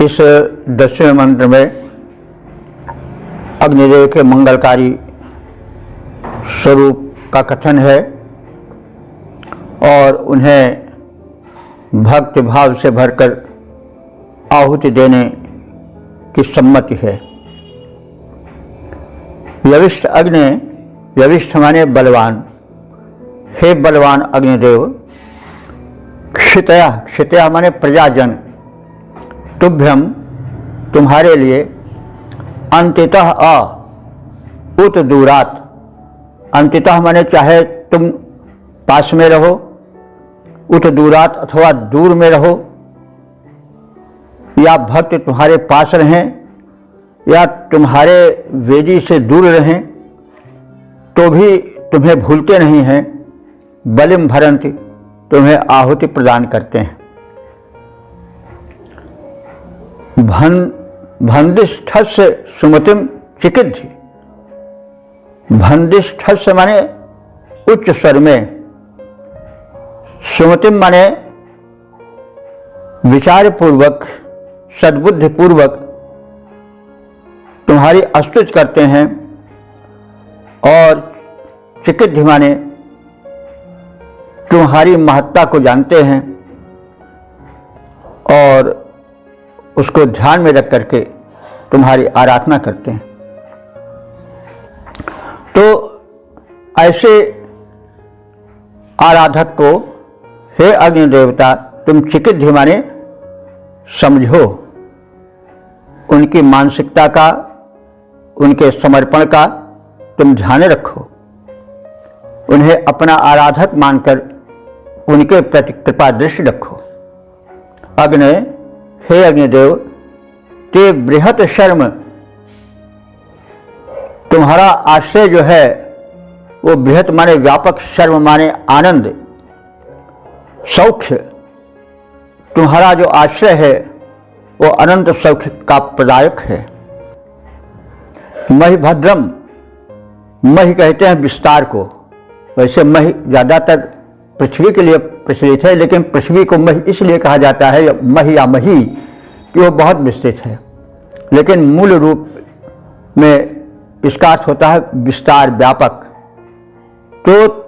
इस 10वें मंत्र में अग्निदेव के मंगलकारी स्वरूप का कथन है और उन्हें भक्ति भाव से भरकर आहुति देने की सम्मति है। यविष्ठ अग्नि, यविष्ठ माने बलवान, हे बलवान अग्निदेव। क्षितया, क्षितया माने प्रजाजन, तुभ्यम तुम्हारे लिए, अंततः उत दूरात, अंततः माने चाहे तुम पास में रहो, उत दूरात अथवा दूर में रहो, या भक्त तुम्हारे पास रहें या तुम्हारे वेदी से दूर रहें, तो भी तुम्हें भूलते नहीं हैं। बलिम भरंति, तुम्हें आहुति प्रदान करते हैं। भंदिष्ठस्य सुमतिम चिकिद्धि, भंदिष्ठस्य माने उच्च स्वर में, सुमतिम माने विचार पूर्वक, सद्बुद्धि पूर्वक तुम्हारी स्तुति करते हैं। और चिकिद्धि माने तुम्हारी महत्ता को जानते हैं और उसको ध्यान में रख करके तुम्हारी आराधना करते हैं। तो ऐसे आराधक को हे अग्नि देवता तुम चिकिद्धि माने समझो, उनकी मानसिकता का, उनके समर्पण का तुम ध्यान रखो, उन्हें अपना आराधक मानकर उनके प्रति कृपा दृष्टि रखो। अग्नि, हे अग्निदेव, ते बृहत शर्म, तुम्हारा आश्रय जो है वो बृहत माने व्यापक, शर्म माने आनंद, सौख्य, तुम्हारा जो आश्रय है वो अनंत सौख्य का प्रदायक है। महि भद्रम, महि कहते हैं विस्तार को, वैसे महि ज़्यादातर पृथ्वी के लिए प्रचलित है, लेकिन पृथ्वी को महि इसलिए कहा जाता है, महि या मही, कि वो बहुत विस्तृत है, लेकिन मूल रूप में इसका अर्थ होता है विस्तार, व्यापक। तो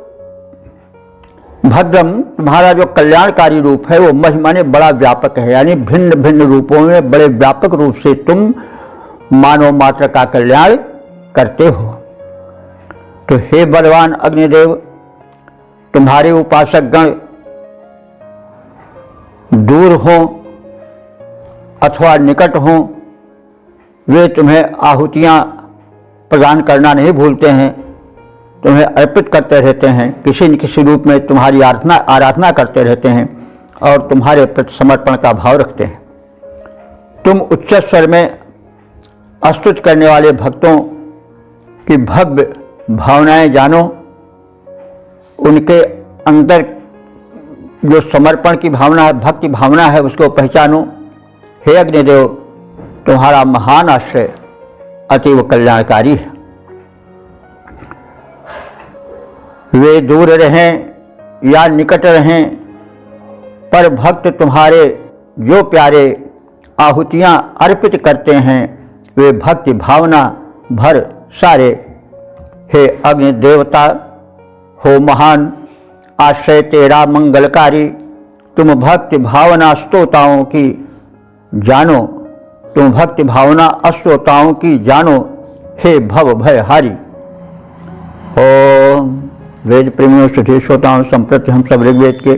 भद्रम, तुम्हारा जो कल्याणकारी रूप है वो महि माने बड़ा व्यापक है, यानी भिन्न भिन्न रूपों में बड़े व्यापक रूप से तुम मानव मात्र का कल्याण करते हो। तो हे बलवान अग्निदेव, तुम्हारे उपासक गण दूर हों अथवा निकट हों, वे तुम्हें आहुतियाँ प्रदान करना नहीं भूलते हैं, तुम्हें अर्पित करते रहते हैं, किसी न किसी रूप में तुम्हारी आराधना करते रहते हैं और तुम्हारे प्रति समर्पण का भाव रखते हैं। तुम उच्च स्वर में स्तुति करने वाले भक्तों की भव्य भावनाएं जानो, उनके अंदर जो समर्पण की भावना है, भक्ति भावना है, उसको पहचानो। हे अग्निदेव, तुम्हारा महान आश्रय अतीव कल्याणकारी है। वे दूर रहें या निकट रहें, पर भक्त तुम्हारे जो प्यारे आहुतियाँ अर्पित करते हैं वे भक्ति भावना भर सारे। हे अग्नि देवता, हो महान आश्रय तेरा मंगलकारी, तुम भक्ति भावना स्तोताओं की जानो, तुम भक्ति भावना अस्तोताओं की जानो, हे भव भयहारी। ओम वेद प्रेमियों सुधीर श्रोताओं, संप्रति हम सब ऋग्वेद के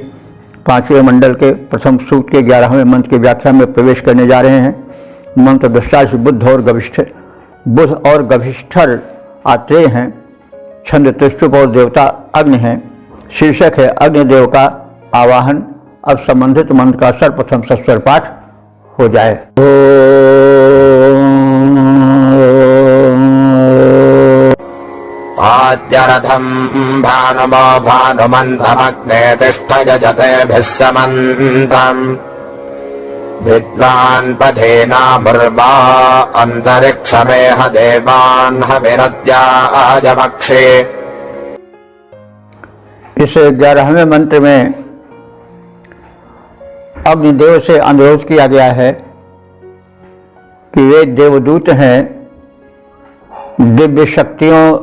5वें मंडल के प्रथम सूक्त के 11वें मंत्र की व्याख्या में प्रवेश करने जा रहे हैं। मंत्र दृष्टा बुद्ध और गविष्ठर आत्रेय हैं, छंद त्रिशुप और देवता अग्नि हैं। शीर्षक है अग्निदेव का आवाहन। अब संबंधित मंत्र का सर्वप्रथम सस्वर पाठ हो जाए। आद्यरथम् भानुमो भानुमन्थमग्ने तिष्ठ यजतेभिः समन्तम् विद्वान् पथेनामुर्वा अन्तरिक्षमेह देवान् हविरद्याजमक्षे। इस 11वें मंत्र में अग्निदेव से अनुरोध किया गया है कि वे देवदूत हैं, दिव्य शक्तियों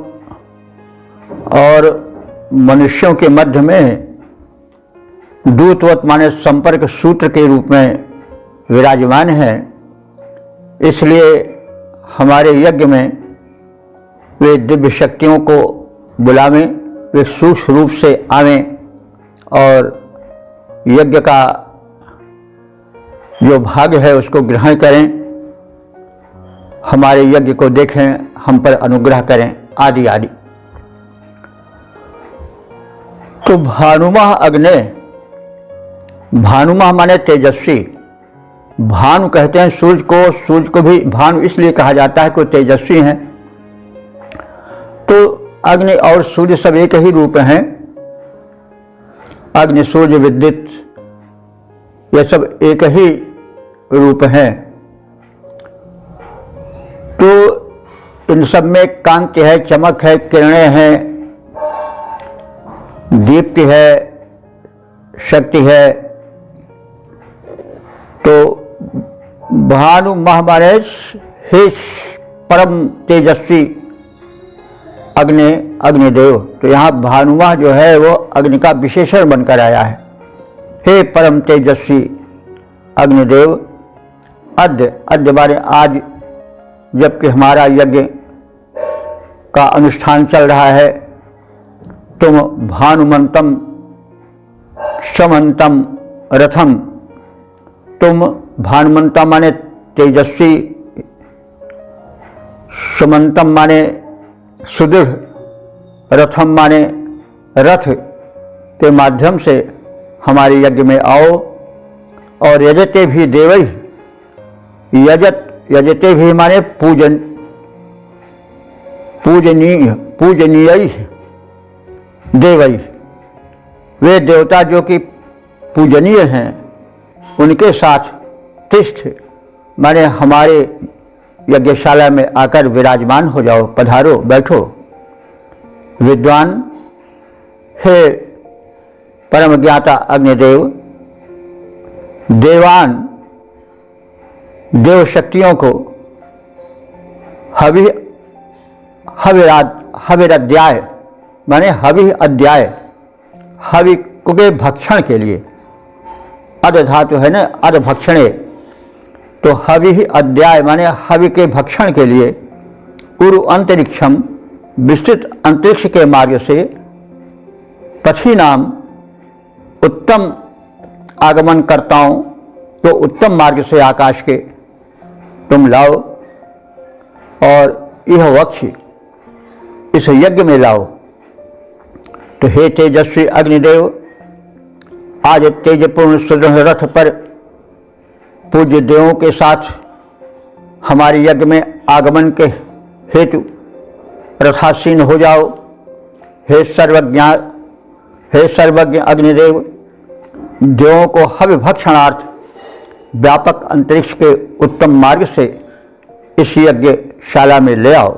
और मनुष्यों के मध्य में दूतवत माने संपर्क सूत्र के रूप में विराजमान हैं। इसलिए हमारे यज्ञ में वे दिव्य शक्तियों को बुलावें, वे सूक्ष्म रूप से आवें और यज्ञ का जो भाग्य है उसको ग्रहण करें, हमारे यज्ञ को देखें, हम पर अनुग्रह करें, आदि आदि। तो भानुमः अग्ने, भानुमः माने तेजस्वी। भानु कहते हैं सूर्य को, सूर्य को भी भानु इसलिए कहा जाता है कि तेजस्वी हैं। तो अग्नि और सूर्य सब एक ही रूप हैं। अग्नि, सूर्य, विद्युत, ये सब एक ही रूप हैं। तो इन सब में कांति है, चमक है, किरणें हैं, दीप्ति है, शक्ति है। तो भानु मह माने हे परम तेजस्वी अग्नि, अग्निदेव। तो यहाँ भानुमः जो है वो अग्नि का विशेषण बनकर आया है। हे परम तेजस्वी अग्निदेव, अद्य माने आज, जबकि हमारा यज्ञ का अनुष्ठान चल रहा है, तुम भानुमंतम समंतम रथम, तुम भानुमंतम माने तेजस्वी, समंतम माने सुदृढ़, रथम माने रथ के माध्यम से हमारे यज्ञ में आओ। और यजते भी देवै, यजते भी माने पूजन, पूजनीय देवै, वे देवता जो कि पूजनीय हैं उनके साथ तिष्ठ माने हमारे यज्ञशाला में आकर विराजमान हो जाओ, पधारो, बैठो। विद्वान, हे परम ज्ञाता अग्निदेव, देवान, देव शक्तियों को हविरद्याय माने हवि अध्याय, हवि के भक्षण के लिए, अद धातु है ना, अद भक्षणे, तो हवि अध्याय माने हवि के भक्षण के लिए उरु अंतरिक्षम, विस्तृत अंतरिक्ष के मार्ग से, पथी नाम उत्तम आगमन करताओं तो उत्तम मार्ग से आकाश के तुम लाओ और यह वक्ष इस यज्ञ में लाओ। तो हे तेजस्वी अग्निदेव, आज तेजपूर्ण सुदृढ़ रथ पर पूज्य देवों के साथ हमारे यज्ञ में आगमन के हेतु रथासीन हो जाओ। हे सर्वज्ञ अग्निदेव, देवों को हवि भक्षणार्थ व्यापक अंतरिक्ष के उत्तम मार्ग से इस यज्ञशाला में ले आओ।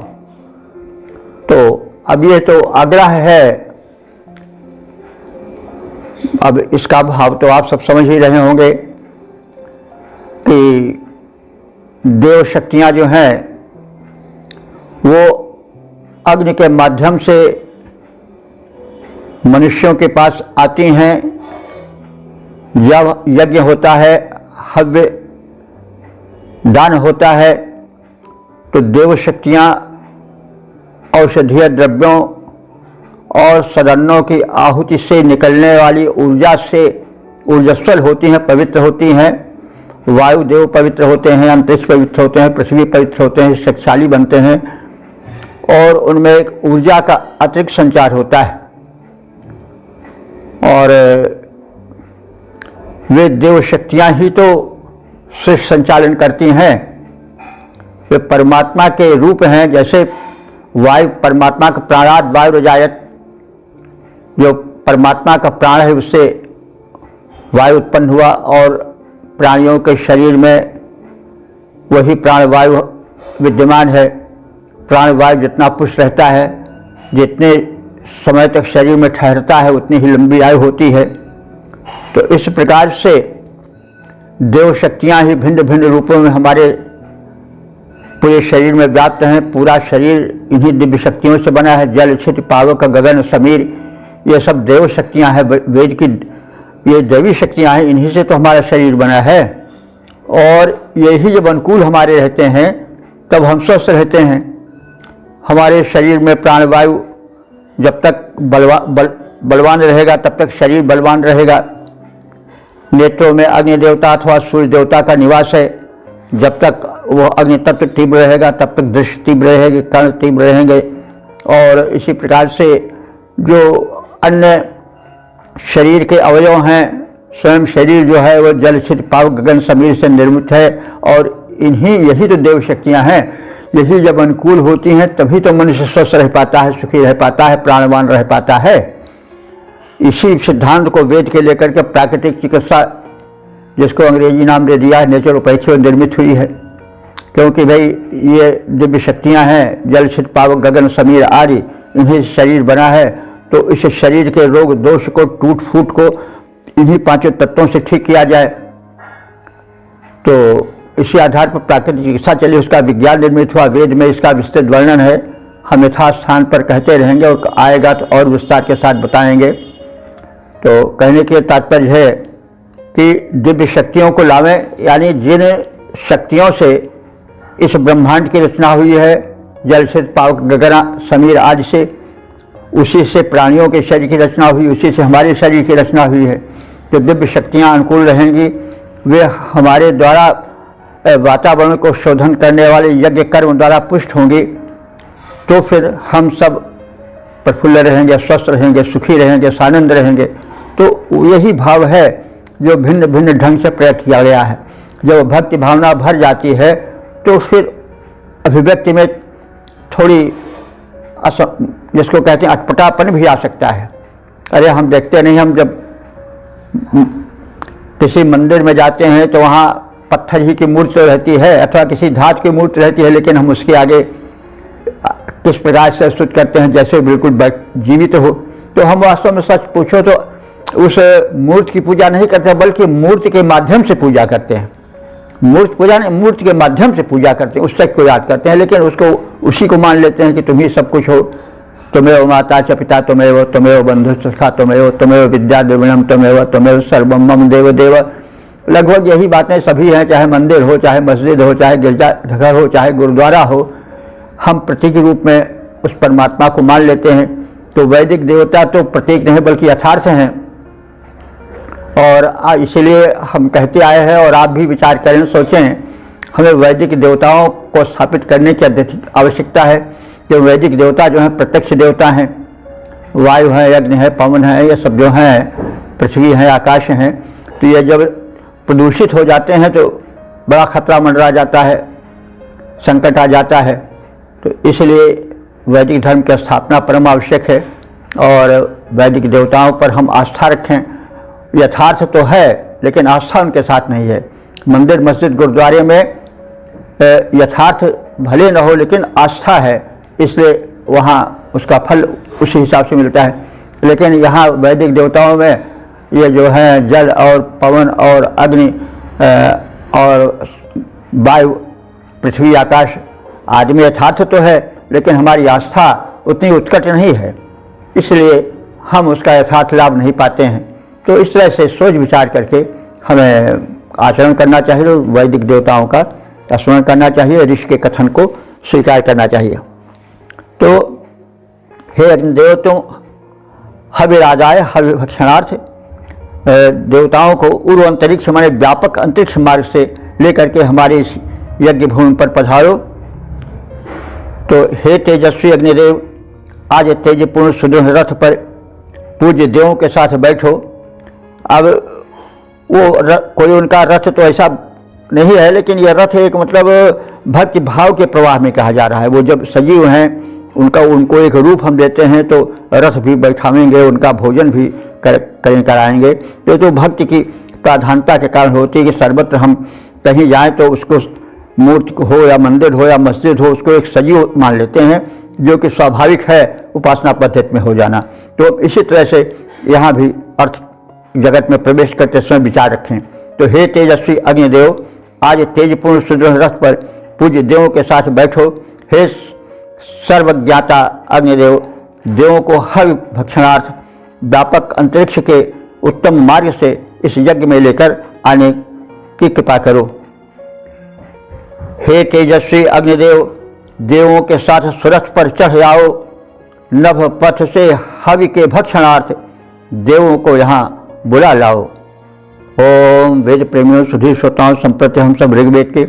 तो अब ये तो आग्रह है, अब इसका भाव तो आप सब समझ ही रहे होंगे कि देव शक्तियाँ जो हैं वो अग्नि के माध्यम से मनुष्यों के पास आती हैं। जब यज्ञ होता है, हव्य दान होता है, तो देव शक्तियाँ औषधीय द्रव्यों और सदन्नों की आहुति से निकलने वाली ऊर्जा से ऊर्जस्वल होती हैं, पवित्र होती हैं। वायु देव पवित्र होते हैं, अंतरिक्ष पवित्र होते हैं, पृथ्वी पवित्र होते हैं, शक्तिशाली बनते हैं और उनमें एक ऊर्जा का अतिरिक्त संचार होता है। और वे देव शक्तियाँ ही तो सृष्टि संचालन करती हैं। वे परमात्मा के रूप हैं। जैसे वायु परमात्मा का प्राणाद वायु रजायत, जो परमात्मा का प्राण है उससे वायु उत्पन्न हुआ और प्राणियों के शरीर में वही प्राणवायु विद्यमान है। प्राणवायु जितना पुष्ट रहता है, जितने समय तक शरीर में ठहरता है, उतनी ही लंबी आयु होती है। तो इस प्रकार से देव शक्तियाँ ही भिन्न भिन्न रूपों में हमारे पूरे शरीर में व्याप्त हैं। पूरा शरीर इन्हीं दिव्य शक्तियों से बना है। जल, क्षिति, पावक, गगन, समीर, ये सब देव शक्तियाँ हैं। वेद की ये दैवी शक्तियाँ हैं, इन्हीं से तो हमारा शरीर बना है। और यही जब अनुकूल हमारे रहते हैं तब हम स्वस्थ रहते हैं। हमारे शरीर में प्राणवायु जब तक बलवान रहेगा तब तक शरीर बलवान रहेगा। नेत्रों में अग्नि देवता अथवा सूर्य देवता का निवास है। जब तक वो अग्नि तत्व तीव्र रहेगा तब तक दृष्टि तीव्र रहेगी, कर्ण तीव्र रहेंगे। और इसी प्रकार से जो अन्य शरीर के अवयव हैं, स्वयं शरीर जो है वो जल, क्षिति, पावक, गगन, समीर से निर्मित है। और यही तो देव शक्तियाँ हैं। यही जब अनुकूल होती हैं तभी तो मनुष्य स्वस्थ रह पाता है, सुखी रह पाता है, प्राणवान रह पाता है। इसी सिद्धांत को वेद के लेकर के प्राकृतिक चिकित्सा, जिसको अंग्रेजी नाम दे दिया है नेचुरोपैथी, निर्मित हुई है। क्योंकि भाई ये दिव्य शक्तियाँ हैं, जल, क्षिति, पावक, गगन, समीर आदि, इन्हीं शरीर बना है। तो इस शरीर के रोग दोष को, टूट फूट को इन्हीं पांचों तत्वों से ठीक किया जाए। तो इसी आधार पर प्राकृतिक चिकित्सा चली, उसका विज्ञान निर्मित हुआ। वेद में इसका विस्तृत वर्णन है। हम यथास्थान पर कहते रहेंगे और आएगा तो और विस्तार के साथ बताएंगे। तो कहने के तात्पर्य है कि दिव्य शक्तियों को लावें, यानी जिन शक्तियों से इस ब्रह्मांड की रचना हुई है, जल, क्षिति, पावक, गगन, समीर आदि से, उसी से प्राणियों के शरीर की रचना हुई, उसी से हमारे शरीर की रचना हुई है। जो दिव्य शक्तियाँ अनुकूल रहेंगी वे हमारे द्वारा वातावरण को शोधन करने वाले यज्ञ कर्म द्वारा पुष्ट होंगी। तो फिर हम सब प्रफुल्ल रहेंगे, स्वस्थ रहेंगे, सुखी रहेंगे, सानंद रहेंगे। तो यही भाव है जो भिन्न भिन्न ढंग से प्रकट किया गया है। जब भक्ति भावना भर जाती है तो फिर अभिव्यक्ति में थोड़ी जिसको कहते हैं अटपटापन भी आ सकता है। अरे हम देखते नहीं, हम जब किसी मंदिर में जाते हैं तो वहाँ पत्थर ही की मूर्ति रहती है अथवा किसी धातु की मूर्ति रहती है, लेकिन हम उसके आगे किस प्रकार से स्तुति करते हैं जैसे बिल्कुल जीवित हो। तो हम वास्तव में सच पूछो तो उस मूर्ति की पूजा नहीं करते, बल्कि मूर्ति के माध्यम से पूजा करते हैं। मूर्ति पूजा नहीं, मूर्ति के माध्यम से पूजा करते हैं, उस सच को याद करते हैं, लेकिन उसको उसी को मान लेते हैं कि तुम ही सब कुछ हो। त्वमेव माता च पिता त्वमेव, त्वमेव बंधु सखा त्वमेव, त्वमेव विद्या द्रविणम त्वमेव, त्वमेव सर्वम मम देव देव। लगभग यही बातें सभी हैं, चाहे मंदिर हो, चाहे मस्जिद हो, चाहे गिरजाघर हो, चाहे गुरुद्वारा हो। हम प्रतीक रूप में उस परमात्मा को मान लेते हैं। तो वैदिक देवता तो प्रतीक नहीं बल्कि यथार्थ हैं। और इसलिए हम कहते आए हैं और आप भी विचार करें, सोचें, हमें वैदिक देवताओं को स्थापित करने की आवश्यकता है। कि वैदिक देवता जो हैं प्रत्यक्ष देवता हैं। वायु है, अग्नि है, पवन है, ये सब जो हैं, पृथ्वी है, आकाश हैं। तो ये जब प्रदूषित हो जाते हैं तो बड़ा खतरा मंडरा जाता है, संकट आ जाता है। तो इसलिए वैदिक धर्म की स्थापना परम आवश्यक है और वैदिक देवताओं पर हम आस्था रखें। यथार्थ तो है लेकिन आस्था उनके साथ नहीं है। मंदिर, मस्जिद, गुरुद्वारे में यथार्थ भले न हो लेकिन आस्था है, इसलिए वहाँ उसका फल उसी हिसाब से मिलता है। लेकिन यहाँ वैदिक देवताओं में ये जो है जल और पवन और अग्नि और वायु, पृथ्वी, आकाश आदि में यथार्थ तो है लेकिन हमारी आस्था उतनी उत्कट नहीं है, इसलिए हम उसका यथार्थ लाभ नहीं पाते हैं। तो इस तरह से सोच विचार करके हमें आचरण करना चाहिए, वैदिक देवताओं का स्मरण करना चाहिए, ऋषि के कथन को स्वीकार करना चाहिए। तो हे अग्निदेव, तुम हविराजाय हविभक्षणार्थ देवताओं को उर्व अंतरिक्ष माने व्यापक अंतरिक्ष मार्ग से लेकर के हमारे इस यज्ञ भूमि पर पधारो। तो हे तेजस्वी अग्निदेव, आज तेजपूर्ण सुदृढ़ रथ पर पूज्य देवों के साथ बैठो। अब वो कोई उनका रथ तो ऐसा नहीं है, लेकिन यह रथ एक मतलब भक्ति भाव के प्रवाह में कहा जा रहा है। वो जब सजीव हैं उनको एक रूप हम देते हैं तो रथ भी बैठावेंगे, उनका भोजन भी कराएंगे। तो भक्ति की प्राधानता के कारण होती है कि सर्वत्र हम कहीं जाएं तो उसको मूर्ति हो या मंदिर हो या मस्जिद हो, उसको एक सजीव मान लेते हैं, जो कि स्वाभाविक है उपासना पद्धति में हो जाना। तो इसी तरह से यहाँ भी अर्थ जगत में प्रवेश करते समय विचार रखें। तो हे तेजस्वी अग्निदेव, आज तेजपूर्ण सुदृढ़ रथ पर पूज्य देवों के साथ बैठो। हे सर्वज्ञाता अग्निदेव, देवों को हर भक्षणार्थ व्यापक अंतरिक्ष के उत्तम मार्ग से इस यज्ञ में लेकर आने की कृपा करो। हे तेजस्वी अग्निदेव, देवों के साथ सुरथ पर चढ़ जाओ। नभ पथ से हवि के भक्षणार्थ देवों को यहाँ बुला लाओ। ओम वेद प्रेमियों, सुधीर श्रोताओं, संप्रति हम सब ऋग्वेद के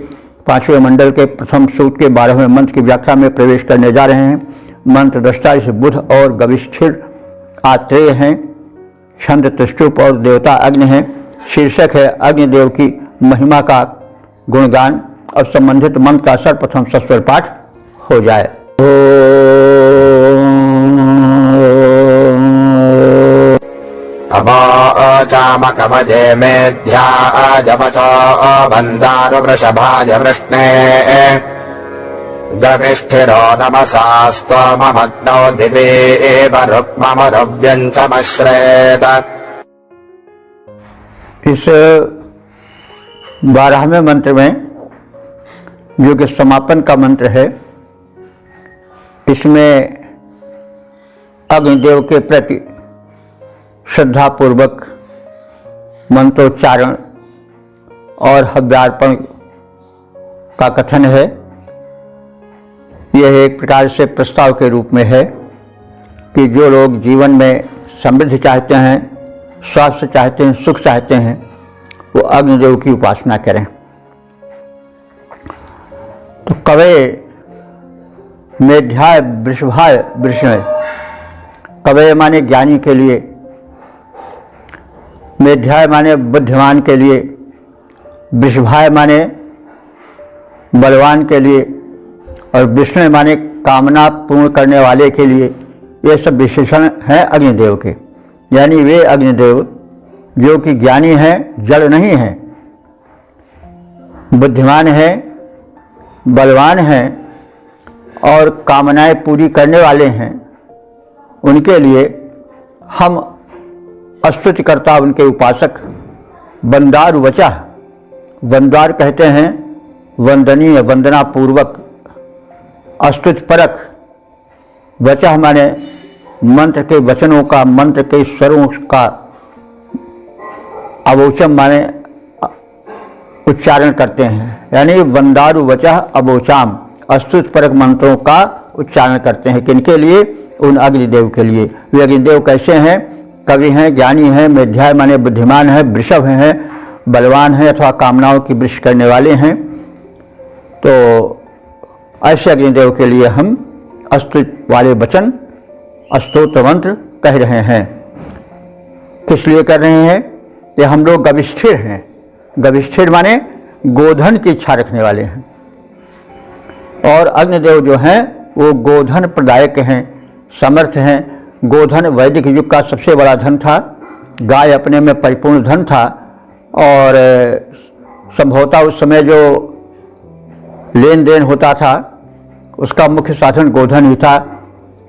5वें मंडल के प्रथम सूक्त के 12वें मंत्र की व्याख्या में प्रवेश करने जा रहे हैं। मंत्र दृष्टा इस बुध और गविष्ठिर आत्रेय हैं। छंद तुष्टुप और देवता अग्नि हैं। शीर्षक है अग्निदेव की महिमा का गुणगान और संबंधित मंत्र का सर्वप्रथम सस्वर पाठ हो जाए। अवाचामकमजे मेध्याजमचो बन्दारु वृषभाज वृष्णे गविष्ठिरो नमसास्त्वमग्नौ दिवे एव रुक्ममरुव्यञ्चमश्रेत। इस 12वें मंत्र में, जो कि समापन का मंत्र है, इसमें अग्निदेव के प्रति श्रद्धापूर्वक मंत्रोच्चारण और हव्यार्पण का कथन है। यह एक प्रकार से प्रस्ताव के रूप में है कि जो लोग जीवन में समृद्धि चाहते हैं, स्वास्थ्य चाहते हैं, सुख चाहते हैं, वो अग्निदेव की उपासना करें। तो कवे मेध्याय वृषभाय वृष्णे, कवे माने ज्ञानी के लिए, मेध्याय माने बुद्धिमान के लिए, वृषभाय माने बलवान के लिए और विष्णु माने कामना पूर्ण करने वाले के लिए। ये सब विशेषण हैं अग्निदेव के। यानी वे अग्निदेव जो कि ज्ञानी हैं, जड़ नहीं हैं, बुद्धिमान हैं, बलवान हैं और कामनाएं पूरी करने वाले हैं, उनके लिए हम स्तुतिकर्ता, उनके उपासक वंदार वचः, वंदार कहते हैं वंदनीय, वंदना पूर्वक, स्तुतिपरक। वचः माने मंत्र के वचनों का, मंत्र के स्वरों का, अवोचम माने उच्चारण करते हैं। यानी वंदारु वचः अवोचाम, स्तुतिपरक मंत्रों का उच्चारण करते हैं। किनके लिए? उन अग्निदेव के लिए। वे अग्निदेव कैसे हैं? कवि हैं, ज्ञानी हैं, मेध्याय माने बुद्धिमान हैं, वृषभ हैं, बलवान हैं अथवा कामनाओं की वृष करने वाले हैं। तो ऐसे अग्निदेव के लिए हम स्तुति वाले वचन, स्तोत्र मंत्र कह रहे हैं। किस लिए कर रहे हैं? कि हम लोग गविष्ठिर हैं। गविष्ठिर माने गोधन की इच्छा रखने वाले हैं, और अग्निदेव जो हैं वो गोधन प्रदायक हैं, समर्थ हैं। गोधन वैदिक युग का सबसे बड़ा धन था। गाय अपने में परिपूर्ण धन था, और संभवतः उस समय जो लेन देन होता था उसका मुख्य साधन गोधन ही था।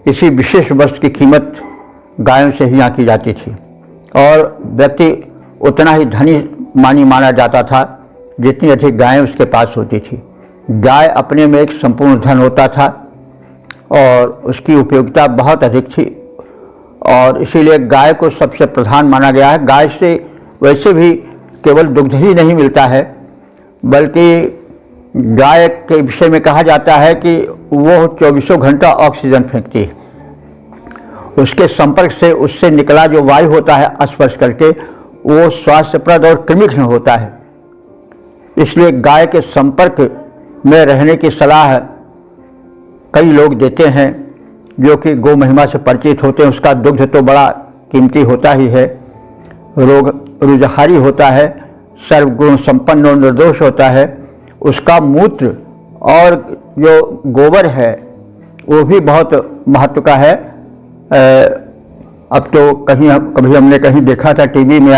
इसी विशेष वस्तु की कीमत गायों से ही यहाँ की जाती थी, और व्यक्ति उतना ही धनी माना जाता था जितनी अधिक गायें उसके पास होती थी। गाय अपने में एक संपूर्ण धन होता था और उसकी उपयोगिता बहुत अधिक थी, और इसीलिए गाय को सबसे प्रधान माना गया है। गाय से वैसे भी केवल दुग्ध ही नहीं मिलता है, बल्कि गाय के विषय में कहा जाता है कि वो 24 घंटा ऑक्सीजन फेंकती है। उसके संपर्क से उससे निकला जो वायु होता है स्पर्श करके, वो स्वास्थ्यप्रद और कृमिघ्न होता है। इसलिए गाय के संपर्क में रहने की सलाह कई लोग देते हैं जो कि गौ महिमा से परिचित होते हैं। उसका दुग्ध तो बड़ा कीमती होता ही है, रोग रुजहारी होता है, सर्वगुण संपन्न और निर्दोष होता है। उसका मूत्र और जो गोबर है वो भी बहुत महत्व का है। अब तो कभी हमने कहीं देखा था टीवी में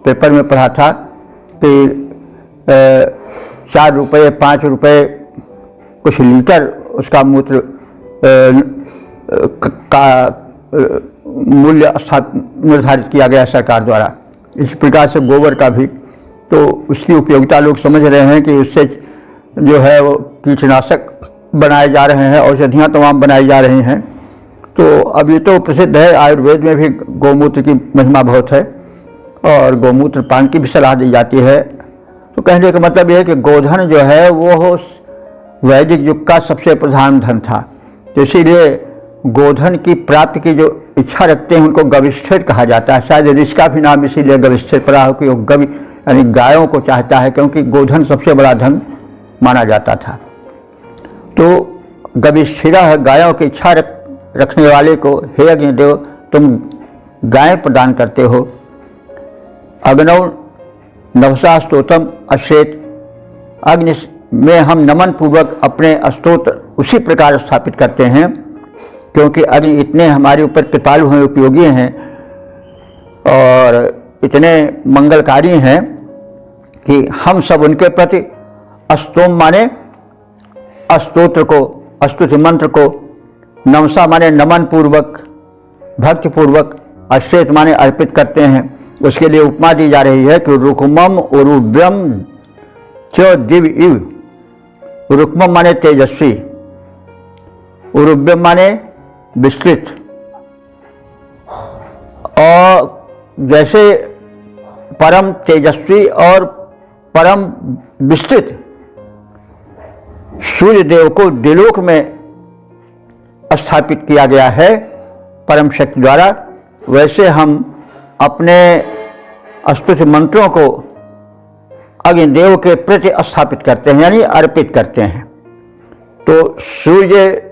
पेपर में पढ़ा था कि 4 रुपये 5 रुपये कुछ लीटर उसका मूत्र का मूल्य निर्धारित किया गया सरकार द्वारा। इस प्रकार से गोबर का भी तो उसकी उपयोगिता लोग समझ रहे हैं कि उससे जो है वो कीटनाशक बनाए जा रहे हैं, औषधियाँ तमाम बनाई जा रही हैं। तो अब ये तो प्रसिद्ध है, आयुर्वेद में भी गौमूत्र की महिमा बहुत है और गौमूत्र पान की भी सलाह दी जाती है। तो कहने का मतलब ये है कि गोधन जो है वो वैदिक युग का सबसे प्रधान धन था। तो इसीलिए गोधन की प्राप्ति की जो इच्छा रखते हैं उनको गविष्ठिर कहा जाता है। शायद इसका भी नाम इसीलिए गविष्ठिर पड़ा हो कि वो गवि यानी गायों को चाहता है, क्योंकि गोधन सबसे बड़ा धन माना जाता था। तो गविष्ठिरा गायों की इच्छा रखने वाले को, हे अग्निदेव तुम गाय प्रदान करते हो। अग्नौ नवसा स्तोत्रम अश्वेत, अग्नि में हम नमन पूर्वक अपने स्तोत्र उसी प्रकार स्थापित करते हैं, क्योंकि अग्नि इतने हमारे ऊपर कृपालु हैं, उपयोगी हैं और इतने मंगलकारी हैं कि हम सब उनके प्रति स्तोम माने स्तोत्र को, स्तुति मंत्र को, नमसा माने नमन पूर्वक, भक्ति पूर्वक, अश्वेत माने अर्पित करते हैं। उसके लिए उपमा दी जा रही है कि रुक्मम उरुव्यम च दिव इव। रुक्मम माने तेजस्वी, उरुव्यम माने विस्तृत, और जैसे परम तेजस्वी और परम विस्तृत सूर्य देव को दिलोक में स्थापित किया गया है परम शक्ति द्वारा, वैसे हम अपने स्तुति मंत्रों को अग्निदेव के प्रति स्थापित करते हैं, यानी अर्पित करते हैं। तो सूर्य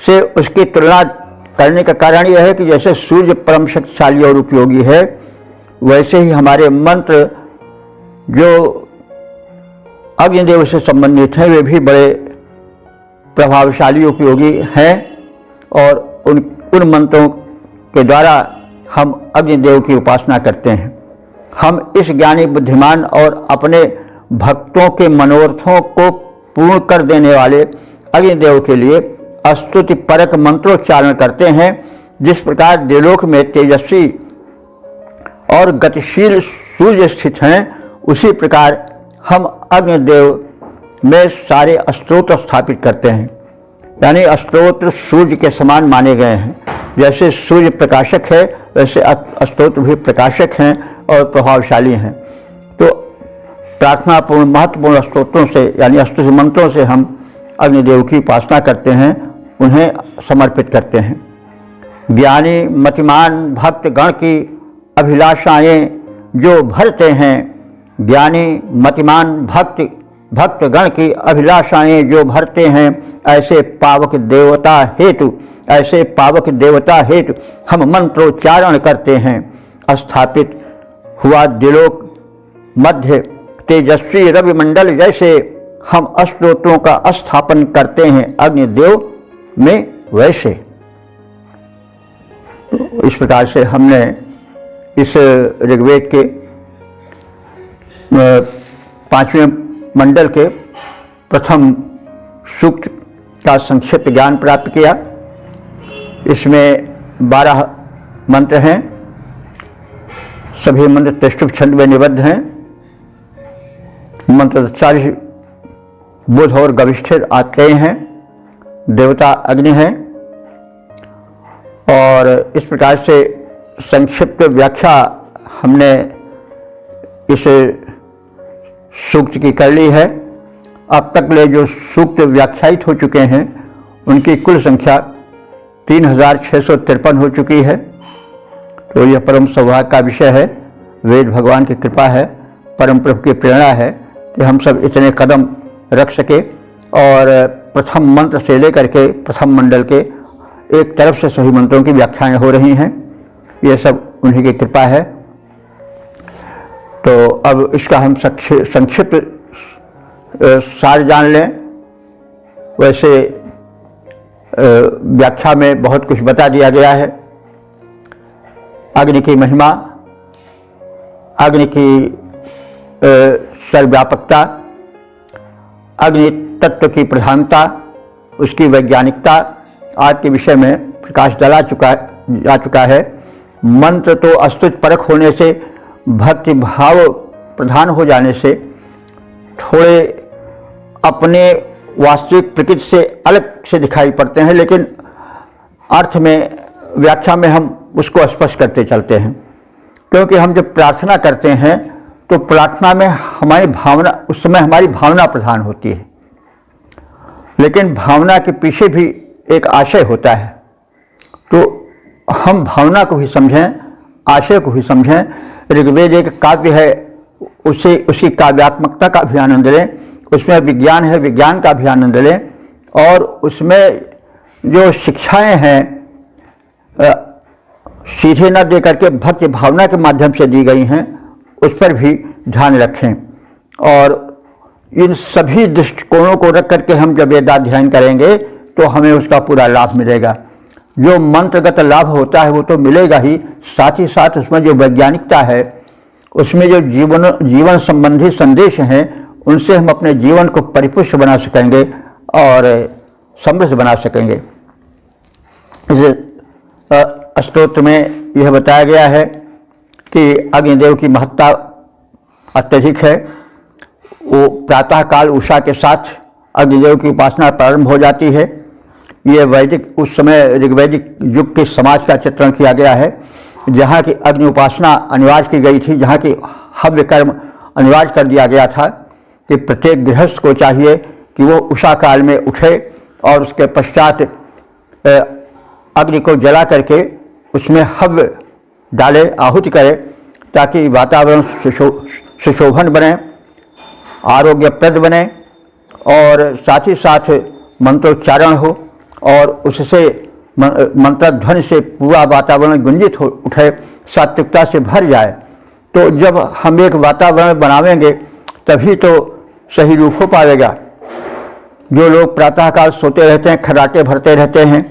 से उसकी तुलना करने का कारण यह है कि जैसे सूर्य परम शक्तिशाली और उपयोगी है, वैसे ही हमारे मंत्र जो अग्निदेव से संबंधित हैं वे भी बड़े प्रभावशाली उपयोगी हैं, और उन मंत्रों के द्वारा हम अग्निदेव की उपासना करते हैं। हम इस ज्ञानी बुद्धिमान और अपने भक्तों के मनोरथों को पूर्ण कर देने वाले अग्निदेव के लिए स्तुति परक मंत्रोच्चारण करते हैं। जिस प्रकार देवलोक में तेजस्वी और गतिशील सूर्य स्थित हैं, उसी प्रकार हम अग्निदेव में सारे स्तोत्र स्थापित करते हैं, यानी स्तोत्र सूर्य के समान माने गए हैं। जैसे सूर्य प्रकाशक है, वैसे स्तोत्र भी प्रकाशक हैं और प्रभावशाली हैं। तो प्रार्थनापूर्ण महत्वपूर्ण स्तोत्रों से यानी स्तुति मंत्रों से हम अग्निदेव की उपासना करते हैं, उन्हें समर्पित करते हैं। ज्ञानी मतिमान भक्त गण की अभिलाषाएं जो भरते हैं, ज्ञानी मतिमान भक्तगण की अभिलाषाएं जो भरते हैं, ऐसे पावक देवता हेतु हम मंत्रोच्चारण करते हैं। स्थापित हुआ दिलोक मध्य तेजस्वी रवि मंडल जैसे हम स्तोत्रों का स्थापन करते हैं अग्निदेव में, वैसे। तो इस प्रकार से हमने इस ऋग्वेद के 5वें मंडल के प्रथम सूक्त का संक्षिप्त ज्ञान प्राप्त किया। इसमें 12 मंत्र हैं, सभी मंत्र त्रिष्टुप छंद में निबद्ध हैं। मंत्र 40 बुध और गविष्ठिर आत्रेय हैं, देवता अग्नि हैं, और इस प्रकार से संक्षिप्त व्याख्या हमने इस सूक्त की कर ली है। अब तक ले जो सूक्त व्याख्यायित हो चुके हैं उनकी कुल संख्या 3653 हो चुकी है। तो यह परम सौभाग्य का विषय है, वेद भगवान की कृपा है, परम प्रभु की प्रेरणा है कि हम सब इतने कदम रख सके और प्रथम मंत्र से लेकर के प्रथम मंडल के एक तरफ से सभी मंत्रों की व्याख्याएं हो रही हैं। ये सब उन्हीं की कृपा है। तो अब इसका हम संक्षिप्त सार जान लें। वैसे व्याख्या में बहुत कुछ बता दिया गया है। अग्नि की महिमा अग्नि की सर्वव्यापकता, अग्नि तत्व की प्रधानता, उसकी वैज्ञानिकता आज के विषय में प्रकाश डाला जा चुका है। मंत्र तो अस्तुत परख होने से, भक्ति भाव प्रधान हो जाने से थोड़े अपने वास्तविक प्रकृति से अलग से दिखाई पड़ते हैं, लेकिन अर्थ में, व्याख्या में हम उसको स्पष्ट करते चलते हैं। क्योंकि हम जब प्रार्थना करते हैं तो प्रार्थना में हमारी भावना, उस समय हमारी भावना प्रधान होती है, लेकिन भावना के पीछे भी एक आशय होता है। तो हम भावना को भी समझें, आशय को भी समझें। ऋग्वेद एक काव्य है, उसकी काव्यात्मकता का भी आनंद लें, उसमें विज्ञान है, विज्ञान का भी आनंद लें, और उसमें जो शिक्षाएं हैं सीधे न दे करके भक्ति भावना के माध्यम से दी गई हैं, उस पर भी ध्यान रखें। और इन सभी दृष्टिकोणों को रख करके हम जब वेदाध्ययन करेंगे तो हमें उसका पूरा लाभ मिलेगा। जो मंत्रगत लाभ होता है वो तो मिलेगा ही, साथ ही साथ उसमें जो वैज्ञानिकता है, उसमें जो जीवन संबंधी संदेश हैं, उनसे हम अपने जीवन को परिपुष्ट बना सकेंगे और समृद्ध बना सकेंगे। इस स्तोत्र में यह बताया गया है कि अग्निदेव की महत्ता अत्यधिक है। वो प्रातःकाल उषा के साथ अग्निदेव की उपासना प्रारंभ हो जाती है। ये वैदिक, उस समय ऋग्वैदिक युग के समाज का चित्रण किया गया है, जहाँ की अग्नि उपासना अनिवार्य की गई थी, जहाँ की हव्य कर्म अनिवार्य कर दिया गया था कि प्रत्येक गृहस्थ को चाहिए कि वो उषा काल में उठे और उसके पश्चात अग्नि को जला करके उसमें हव्य डाले, आहुति करे, ताकि वातावरण सुशोभन बने, आरोग्यप्रद बने, और साथ ही साथ मंत्रोच्चारण हो और उससे मंत्रध्वनि से पूरा वातावरण गुंजित हो उठे, सात्विकता से भर जाए। तो जब हम एक वातावरण बनावेंगे तभी तो सही रूप हो पाएगा। जो लोग प्रातःकाल सोते रहते हैं, खर्राटे भरते रहते हैं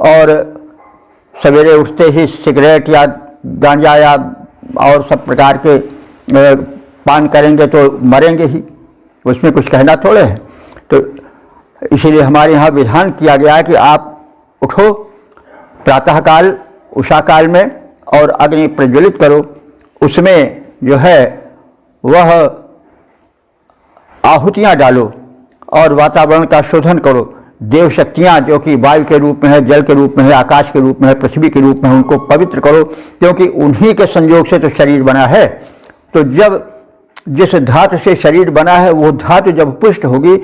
और सवेरे उठते ही सिगरेट या गांजा या और सब प्रकार के पान करेंगे तो मरेंगे ही, उसमें कुछ कहना थोड़े है। तो इसीलिए हमारे यहाँ विधान किया गया है कि आप उठो प्रातःकाल उषा काल में और अग्नि प्रज्वलित करो, उसमें जो है वह आहुतियाँ डालो और वातावरण का शोधन करो। देव शक्तियाँ जो कि वायु के रूप में है, जल के रूप में है, आकाश के रूप में है, पृथ्वी के रूप में है, उनको पवित्र करो, क्योंकि उन्हीं के संयोग से तो शरीर बना है। तो जब जिस धातु से शरीर बना है वो धातु जब पुष्ट होगी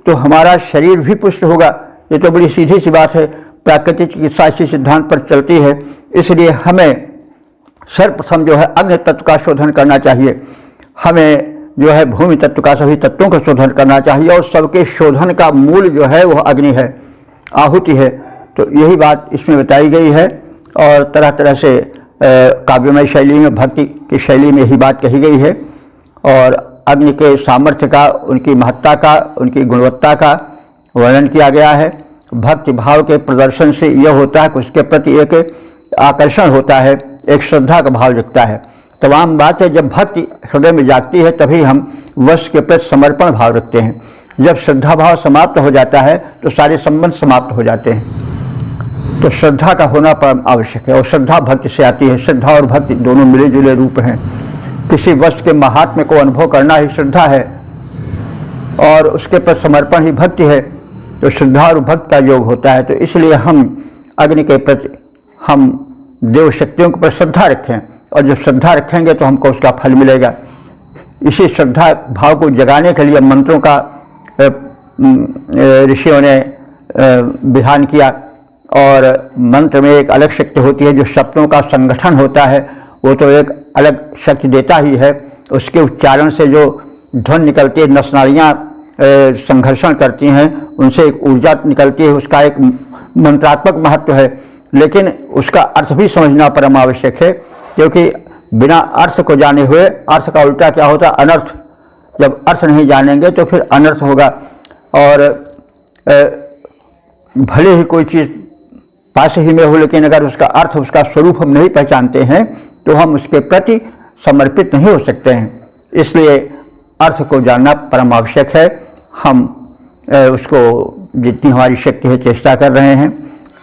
तो हमारा शरीर भी पुष्ट होगा। ये तो बड़ी सीधी सी बात है, प्राकृतिक चिकित्सा इसी सिद्धांत पर चलती है। इसलिए हमें सर्वप्रथम जो है अग्नि तत्व का शोधन करना चाहिए, हमें जो है भूमि तत्व का, सभी तत्वों का शोधन करना चाहिए, और सबके शोधन का मूल जो है वह अग्नि है, आहुति है। तो यही बात इसमें बताई गई है और तरह तरह से काव्यमय शैली में, भक्ति की शैली में यही बात कही गई है। और अग्नि के सामर्थ्य का, उनकी महत्ता का, उनकी गुणवत्ता का वर्णन किया गया है। भक्ति भाव के प्रदर्शन से यह होता है कि उसके प्रति एक आकर्षण होता है, एक श्रद्धा का भाव जगता है। तमाम बात है, जब भक्ति हृदय में जागती है तभी हम वस्तु के प्रति समर्पण भाव रखते हैं। जब श्रद्धा भाव समाप्त हो जाता है तो सारे संबंध समाप्त हो जाते हैं। तो श्रद्धा का होना परम आवश्यक है, और श्रद्धा भक्ति से आती है। श्रद्धा और भक्ति दोनों मिले जुले रूप हैं। किसी वस्तु के महात्म्य को अनुभव करना ही श्रद्धा है और उसके प्रति समर्पण ही भक्ति है। तो श्रद्धा और भक्ति का योग होता है। तो इसलिए हम अग्नि के प्रति, हम देव शक्तियों के प्रति श्रद्धा रखें, और जब श्रद्धा रखेंगे तो हमको उसका फल मिलेगा। इसी श्रद्धा भाव को जगाने के लिए मंत्रों का ऋषियों ने विधान किया। और मंत्र में एक अलग शक्ति होती है, जो शब्दों का संगठन होता है वो तो एक अलग शक्ति देता ही है। उसके उच्चारण से जो ध्वनि निकलती है, नसनाड़ियाँ संघर्षण करती हैं, उनसे एक ऊर्जा निकलती है, उसका एक मंत्रात्मक महत्व है। लेकिन उसका अर्थ भी समझना परम आवश्यक है, क्योंकि बिना अर्थ को जाने हुए, अर्थ का उल्टा क्या होता है, अनर्थ। जब अर्थ नहीं जानेंगे तो फिर अनर्थ होगा। और भले ही कोई चीज़ पास ही में हो, लेकिन अगर उसका अर्थ, उसका स्वरूप हम नहीं पहचानते हैं तो हम उसके प्रति समर्पित नहीं हो सकते हैं। इसलिए अर्थ को जानना परम आवश्यक है। हम उसको जितनी हमारी शक्ति है चेष्टा कर रहे हैं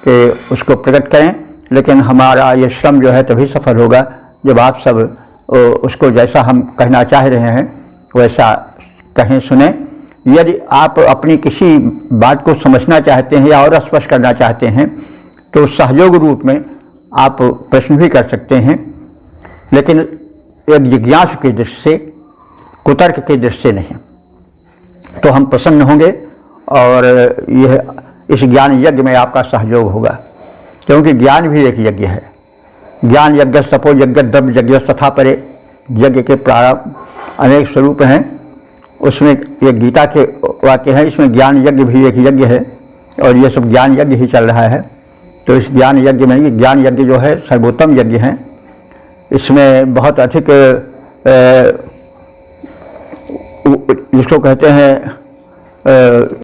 कि उसको प्रकट करें, लेकिन हमारा ये श्रम जो है तभी सफल होगा जब आप सब उसको जैसा हम कहना चाह रहे हैं वैसा कहें, सुने। यदि आप अपनी किसी बात को समझना चाहते हैं या और स्पष्ट करना चाहते हैं तो सहयोग रूप में आप प्रश्न भी कर सकते हैं, लेकिन एक जिज्ञासु की दृष्टि से, कुतर्क की दृष्टि से नहीं। तो हम प्रसन्न होंगे और यह इस ज्ञान यज्ञ में आपका सहयोग होगा, क्योंकि ज्ञान भी एक यज्ञ है। ज्ञान यज्ञ तपो यज्ञ द्रव्य यज्ञ तथा परे, यज्ञ के प्रारंभ अनेक स्वरूप हैं, उसमें ये गीता के वाक्य हैं, इसमें ज्ञान यज्ञ भी एक यज्ञ है और ये सब ज्ञान यज्ञ ही चल रहा है। तो इस ज्ञान यज्ञ में, ज्ञान यज्ञ जो है सर्वोत्तम यज्ञ है, इसमें बहुत अधिक जिसको कहते हैं